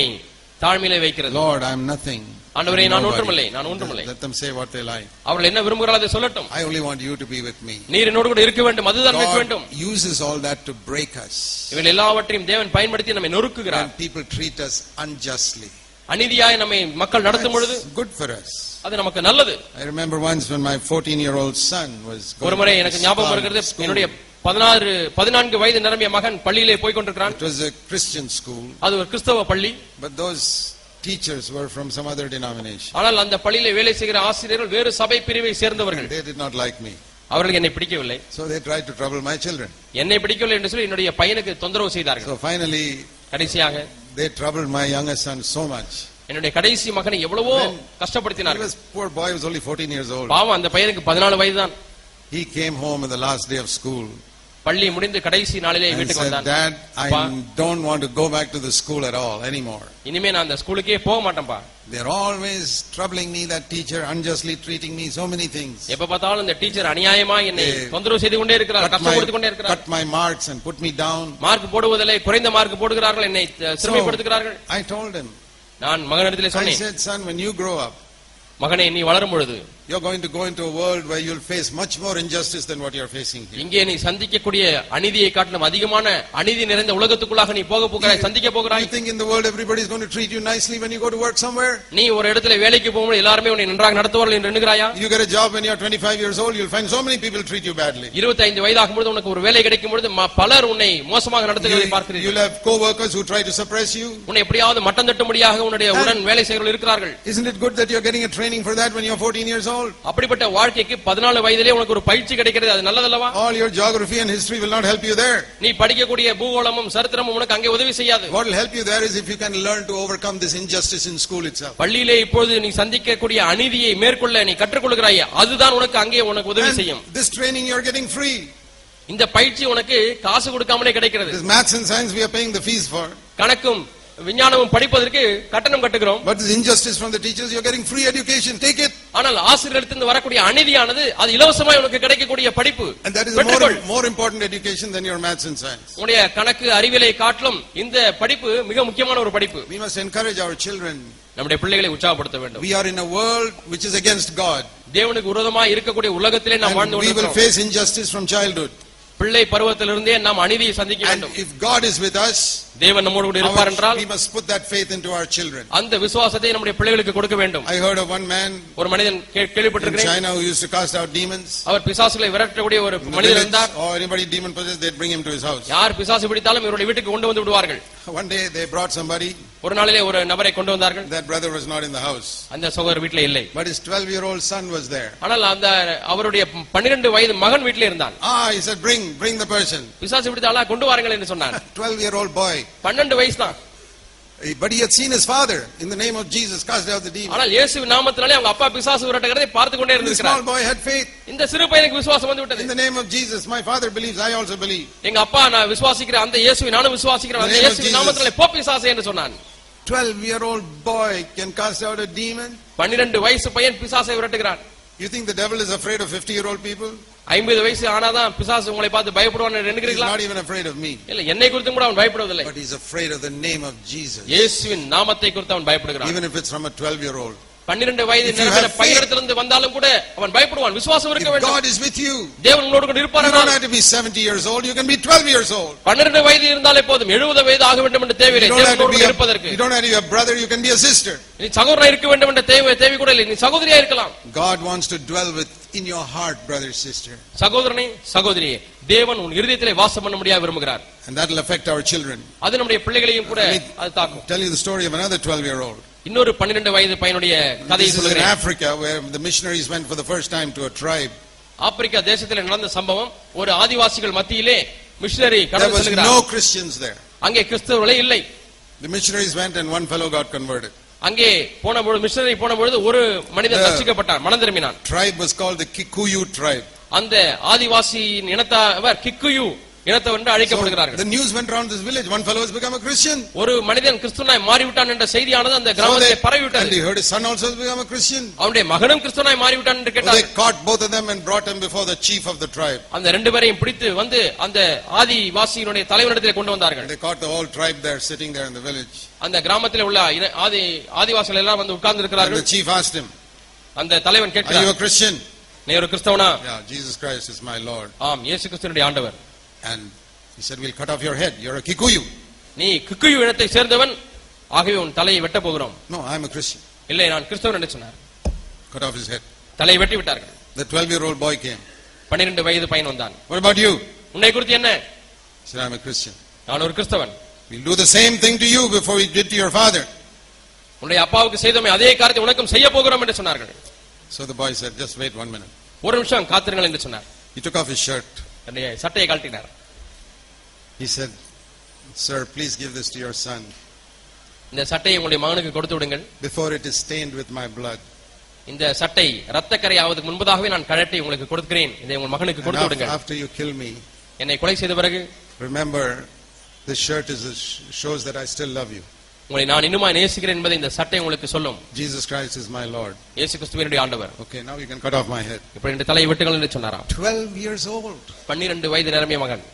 தாழ்மையிலே வைக்கிறது. Lord, I am nothing. ஆண்டவரே, நான் ஒன்றுமில்லை, நான் ஒன்றுமில்லை. Let them say what they like. அவர்கள் என்ன விரும்புகிறார்கள் அதை சொல்லட்டும். I only want you to be with me. நீர் என்னோடு கூட இருக்க வேண்டும், அதுதான் எனக்கு வேண்டும். God uses all that to break us. இவர்கள் எல்லாவற்றையும் தேவன் பயன்படுத்தி நம்மை நொறுக்குகிறார். And people treat us unjustly. அநீதியாய் நம்மை மக்கள் நடத்தும் பொழுது good for us. அது நமக்கு நல்லது. I remember once when my 14-year-old son was going. ஒருமுறை எனக்கு ஞாபகம் வருகிறது, என்னுடைய 14 வயது நிரம்பிய மகன் பள்ளியிலே போய் கொண்டிருக்கிறான். It was a Christian school. அது ஒரு கிறிஸ்தவ பள்ளி. But those teachers were from some other denomination. ஆனால் அந்த பள்ளியிலே வேலை செய்கிற ஆசிரியர்கள் வேறு சபை பிரிவை சேர்ந்தவர்கள். They did not like me. அவர்களுக்கு என்னை பிடிக்கவில்லை. So they tried to trouble my children. என்னை பிடிக்கவில்லை என்று சொல்லி என்னுடைய பையனுக்கு தொந்தரவு செய்தார்கள். So finally கடைசியாக they troubled my youngest son so much. என்னுடைய கடைசி மகனை எவ்வளவோ கஷ்டப்படுத்தினார்கள். He was poor boy, was only 14 years old. பாவம், அந்த பையனுக்கு 14 வயதுதான். He came home on the last day of school. பள்ளி முடிந்து கடைசி நாளிலே வீட்டுக்கு வந்தான். Dad, I don't want to go back to the school at all anymore. இனிமே நான் அந்த ஸ்கூலுக்கே போக மாட்டேன்பா. They're always troubling me, that teacher unjustly treating me, so many things. எப்ப பார்த்தாலும் இந்த டீச்சர் அநியாயமா என்னை தொந்தரவு செய்து கொண்டே இருக்கிறார், கஷ்டப்படுத்திக் கொண்டே இருக்கிறார். Cut my marks and put me down. Mark போடுவதிலே குறைந்த மார்க் போடுகிறார்கள், என்னை சிரமப்படுத்துகிறார்கள். I told him. நான் மகனிடத்திலே சொன்னேன். I said, son, when you grow up, மகனே, நீ வளரும் பொழுது, you're going to go into a world where you'll face much more injustice than what you're facing here. இங்கே நீ சந்திக்கக்கூடிய அநீதியை காட்டிலும் அதிகமான அநீதி நிறைந்த உலகத்துக்குள்ளாக நீ போக போகிறாய், சந்திக்க போகிறாய். You think in the world everybody is going to treat you nicely when you go to work somewhere? நீ ஒரு இடத்துல வேலைக்கு போகும்போது எல்லாரும் உன்னை நன்றாக நடத்துவார்கள் என்று எண்ணுகிறாயா? You get a job when you're 25 years old, you'll find so many people treat you badly. 25 வயதாகும் பொழுது உனக்கு ஒரு வேலை கிடைக்கும் பொழுது பலர் உன்னை மோசமாக நடத்துகிறதை பார்க்கிறீர்கள். You'll have co-workers who try to suppress you. உன்னை எப்படியாவது மட்டம் தட்டும்படியாக உன்னுடைய உடன் வேலை செய்கிறவர்கள் இருக்கிறார்கள். Isn't it good that you're getting a training for that when you're 14 years old? அப்படிப்பட்ட வாழ்க்கைக்கு 14 வயதிலே உனக்கு ஒரு பயிற்சி கிடைக்கிறது, அது நல்லதல்லவா? All your geography and history will not help you there. நீ படிக்கக்கூடிய பூகோளமும் சரித்திரமும் உனக்கு அங்கே உதவி செய்யாது. What will help you there is if you can learn to overcome this injustice in school itself. பள்ளியிலே இப்பொழுது நீ சந்திக்கக்கூடிய அநீதியை மேற்கொள்ள நீ கற்றுக்கொள்கிறாய், அதுதான் உனக்கு அங்கே உனக்கு உதவி செய்யும். This training you're getting free. இந்த பயிற்சி உனக்கு காசு கொடுக்காமலே கிடைக்கிறது. This maths and science we are paying the fees for. கணக்கும் விஞ்ஞானமும் படிப்பதற்கு கட்டணம் கட்டுகிறோம். But this injustice from the teachers, you're getting free education. Take it. ஆனால் ஆசிரியர்களிடமிருந்து வரக்கூடிய அநீதியானது அது இலவசமாய் உனக்கு கிடைக்கக்கூடிய படிப்பு. And that is more important education than your maths and science. உன்னுடைய கணக்கு அறிவியலை காட்டிலும் இந்த படிப்பு மிக முக்கியமான ஒரு படிப்பு. We must encourage our children. நம்முடைய பிள்ளைகளை உற்சாகப்படுத்த வேண்டும். We are in a world which is against God. தேவனுக்கு விரோதமாக இருக்கக்கூடிய உலகத்திலே நாம் வாழ்ந்து We கொண்டிருக்கிறோம். will face injustice from childhood. பிள்ளை பருவத்திலிருந்தே நாம் அநீதியை சந்திக்க வேண்டும். And if God is with us, தேவன் நம்மோடு கூட இருப்பார் என்றால் we must put that faith into our children. அந்த விசுவாசத்தை நம்முடைய பிள்ளைகளுக்கு கொடுக்க வேண்டும். I heard of one man, ஒரு மனிதன் கேள்விப்பட்டிருக்கிறேன், in China who used to cast out demons. அவர் பிசாசுகளை விரட்டக்கூடிய ஒரு மனிதர் இருந்தார். Or anybody demon possessed, they'd bring him to his house. யார் பிசாசு பிடித்தாலும் இவருடைய வீட்டுக்கு கொண்டு வந்து விடுவார்கள். One day they brought somebody. ஒரு நாளிலே ஒரு நபரை கொண்டு வந்தார்கள். That brother was not in the house. அந்த சகோதரர் வீட்டிலே இல்லை. But his 12-year-old son was there. ஆனால் அந்த அவருடைய 12 வயது மகன் வீட்டிலே இருந்தான். He said, bring the person. பிசாசு பிடித்தால கொண்டு வாருங்கள் என்று சொன்னார். 12-year-old boy. 12 வயசு தான். But he had seen his father in the name of Jesus cast out the demon. ஆனால் இயேசுவின் நாமத்தினாலே அவங்க அப்பா பிசாசு விரட்டுகிறதை பார்த்து கொண்டே இருந்தார். The small boy had faith. இந்த சிறு பையனுக்கு விசுவாசம் வந்து விட்டது. In the name of Jesus, my father believes, I also believe. எங்க அப்பா நான் விசுவாசிக்கிறேன், அந்த இயேசுவை நானும் விசுவாசிக்கிறேன், அந்த இயேசுவின் நாமத்தினாலே போ பிசாசே என்று சொன்னான். 12-year-old boy can cast out a demon. 12 வயசு பையன் பிசாசை விரட்டுகிறான். You think the devil is afraid of 50-year-old people? 50 வயசு ஆனாதான் பிசாசு உங்களை பார்த்து பயப்படுவான்னு நினைக்கிறீங்களா? He's not even afraid of me. இல்ல, என்னை குறித்து கூட அவன் பயப்படுவதில்லை. But he's afraid of the name of Jesus. இயேசுவின் நாமத்தை குறித்து அவன் பயப்படுகிறான். Even if it's from a 12-year-old. 12 வயது நிரம்பின பையனிடத்திலிருந்து வந்தாலும் கூட அவன் பயப்படுவான். விசுவாசம் இருக்க வேண்டும். God is with you. தேவன் உங்களோடு கூட இருப்பார். You don't have to be 70 years old, you can be 12 years old. 12 வயது இருந்தாலே போதும், 70 வயது ஆக வேண்டும் என்ற தேவை இல்லை. தேவனோடு கூட இருப்பதற்கு. You don't have to be a brother, you can be a sister. நீ சகோதரனா இருக்க வேண்டும் என்ற தேவை கூட இல்லை, நீ சகோதரியா இருக்கலாம். God wants to dwell in your heart, brother, sister. சகோதரனே சகோதரியே, தேவன் உன் இதயத்திலே வாசம் பண்ண முடியாது விரும்புகிறார். And that will affect our children. அது நம்முடைய பிள்ளைகளையும் கூட அது தாக்கும். Tell you the story of another 12-year-old. இன்னொரு 12 வயது பையனுடைய கதையை சொல்கிறேன். In Africa, where the missionaries went for the first time to a tribe. Africa தேசத்தில் நடந்த சம்பவம். ஒரு ஆதிவாசிகள் மத்தியிலே மிஷனரி கடந்து செல்கிறார். There was no Christians there. அங்கே கிறிஸ்தவர்களே இல்லை. The missionaries went and one fellow got converted. அங்கே போனபொழுது மிஷனரி போனபொழுது ஒரு மனிதன் ரட்சிக்கப்பட்டான், மனம் திரும்பினான். Tribe was called the Kikuyu tribe. அந்த ஆதிவாசியின் இனத்தவர் கிக்குயு இனத்தவர் என்று அழைக்கப்படுகிறார்கள். The news went around this village, one fellow has become a Christian. ஒரு மனிதன் கிறிஸ்துவனாய் மாறிவிட்டான் என்ற செய்தியானது அந்த கிராமத்திலே பரவிவிட்டது. And he heard his son also has become a Christian. அவனுடைய மகனும் கிறிஸ்துவனாய் மாறிவிட்டான் என்று கேட்டார். They caught both of them and brought him before the chief of the tribe. அந்த ரெண்டு பேரையும் பிடித்து வந்து அந்த ஆதிவாசியினுடைய தலைவனிடத்திலே கொண்டு வந்தார்கள். They caught the whole tribe there sitting there in the village. அந்த கிராமத்திலே உள்ள ஆதிவாசிகள் எல்லாம் வந்து உட்கார்ந்து இருக்கிறார்கள். And the chief asked him, அந்த தலைவன் கேட்டார், Are you a Christian? நீ ஒரு கிறிஸ்தவனா? Yeah, Jesus Christ is my Lord. ஆம், இயேசு கிறிஸ்துவினுடைய ஆண்டவர். And he said, we'll cut off your head, you're a Kikuyu. நீ கிக்குயு இனத்தை சேர்ந்தவன், ஆகவே உன் தலையை வெட்ட போகிறோம். No, I'm a Christian. இல்லை, நான் கிறிஸ்தவன் என்று சொன்னார். Cut off his head. தலையை வெட்டி விட்டார்கள். The 12-year-old boy came. 12 வயது பையன் வந்தான். What about you? உன்னை குறித்து என்ன? He said, I'm a Christian. நான் ஒரு கிறிஸ்தவன். We'll do the same thing to you before we did to your father. உன்னுடைய அப்பாவுக்கு செய்தோமே அதே காரியத்தை உனக்கும் செய்ய போகிறோம் என்று சொன்னார்கள். So the boy said, just wait 1 minute. ஒரு நிமிஷம் காத்திருங்கள் என்று சொன்னார். He took off his shirt. தன்னுடைய சட்டையை கழட்டினார். He said, sir, please give this to your son. இந்த சட்டையை உங்களுடைய மகனுக்கு கொடுத்து விடுங்கள். Before it is stained with my blood. இந்த சட்டை இரத்தக்கரை ஆவதற்கு முன்பதாகவே நான் கழட்டி உங்களுக்கு கொடுக்கிறேன். இதை உங்கள் மகனுக்கு கொடுத்து விடுங்கள். After you kill me, என்னை கொலை செய்த பிறகு, remember this shirt shows that I still love you. உங்களை நான் இன்னுமாய் நேசிக்கிறேன் என்பதை இந்த சட்டை உங்களுக்கு சொல்லும். Jesus Christ is my Lord. இயேசு கிறிஸ்துவினுடைய ஆண்டவர். Okay, now you can cut off my head. இப்போ இந்த தலையை வெட்டுங்கள் என்று சொன்னாராம். 12 years old. 12 வயது நிரம்பிய மகன்.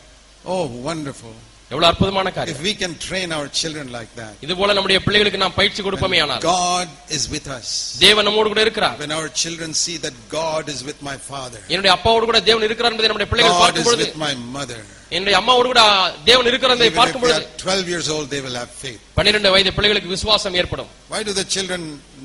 Oh, wonderful. எவ்வளவு அற்புதமான காரியம். If we can train our children like that. இதுபோல நம்முடைய பிள்ளைகளுக்கு நாம் பயிற்சி கொடுப்போமேயானால் God is with us. தேவன் நம்மோடு கூட இருக்கிறார். When our children see that God is with my father. என்னுடைய அப்பாவோடு கூட தேவன் இருக்கிறார் என்பதை நம்முடைய பிள்ளைகள் பார்க்கும் பொழுது, God is with my mother. என்னுடைய அம்மாவோடு கூட தேவன் இருக்கிறார் என்பதை பார்க்கும் பொழுது, 12 years old they will have faith. 12 வயது பிள்ளைகளுக்கு விசுவாசம் ஏற்படும். Why do the children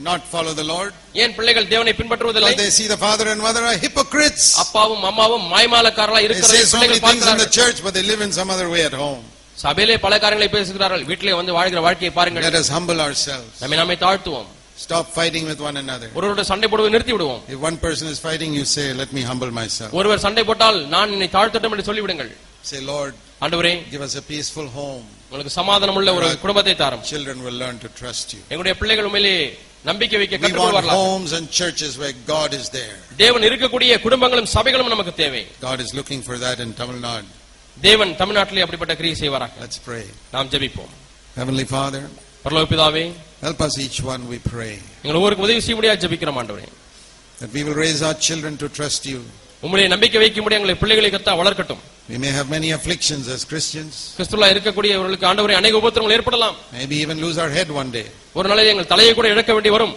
not follow the Lord? ஏன் பிள்ளைகள் தேவனை பின்பற்றுவதில்லை? They see the father and mother are hypocrites. அப்பாவும் அம்மாவும் மாய்மாலக்காரர்களா இருக்கிறதை பிள்ளைகள் பார்க்கிறார்கள். In the பார்க்கிறார்கள். church but they live in some other way at home. சபையிலே பல காரியங்களை பேசுகிறார்கள், வீட்டிலே வந்து வாழ்கிற வாழ்க்கையை பாருங்கள். Let us humble ourselves. நம்மை தாழ்த்துவோம். Stop fighting with one another. ஒருவரோட சண்டை போடுவதை நிறுத்தி விடுவோம். If one person is fighting, you say, let me humble myself. ஒருவர் சண்டை போட்டால் நான் என்னை தாழ்த்தட்டும் என்று சொல்லி விடுங்கள். Say, Lord, ஆண்டவரே, give us a peaceful home. உங்களுக்கு சமாதானம் உள்ள ஒரு குடும்பத்தை தாரும். Children will learn to trust you. எங்களுடைய பிள்ளைகள் உண்மையிலே நம்பிக்கை வைக்க We கற்றுக்கொள்வார்கள். want homes and churches where God is there. தேவன் இருக்கக்கூடிய குடும்பங்களும் சபைகளும் நமக்கு தேவை. God is looking for that in Tamil Nadu. தேவன் தமிழ்நாட்டிலே அப்படிப்பட்ட கிரியை செய்வாராக. Let's pray. நாம் ஜெபிப்போம். Heavenly Father, பரலோக பிதாவே, help us each one, we pray. எங்கள் ஒவ்வொருக்கு உதவி செய்ய முடியாது ஜெபிக்கிறோம் ஆண்டவரே. That we will raise our children to trust you. உம்முடைய நம்பிக்கை வைக்க முடிய எங்களை பிள்ளைகளை கர்த்தர் வளர்க்கட்டும். We may have many afflictions as Christians. கிறிஸ்துவுல இருக்கக்கூடியவர்களுக்கு ஆண்டவரே அநேக உபத்திரவங்கள் ஏற்படலாம். Maybe even lose our head one day. ஒரு நாளில் எங்கள் தலையை கூட இழக்க வேண்டி வரும்.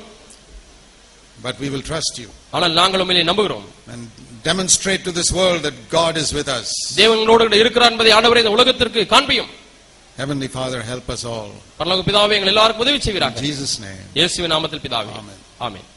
But we will trust you. ஆனால் நாங்கள் உம்மை நம்புகிறோம். And demonstrate to this world that God is with us. தேவன் எங்களோடு கூட இருக்கிறார் என்பதை ஆண்டவரே இந்த உலகத்திற்கு காண்பியும். Heavenly Father, help us all. பரலோக பிதாவே, எங்கள் எல்லாருக்கும் உதவி செய்வீராக. In Jesus' name. இயேசுவின் நாமத்தில் பிதாவே. Amen. ஆமென்.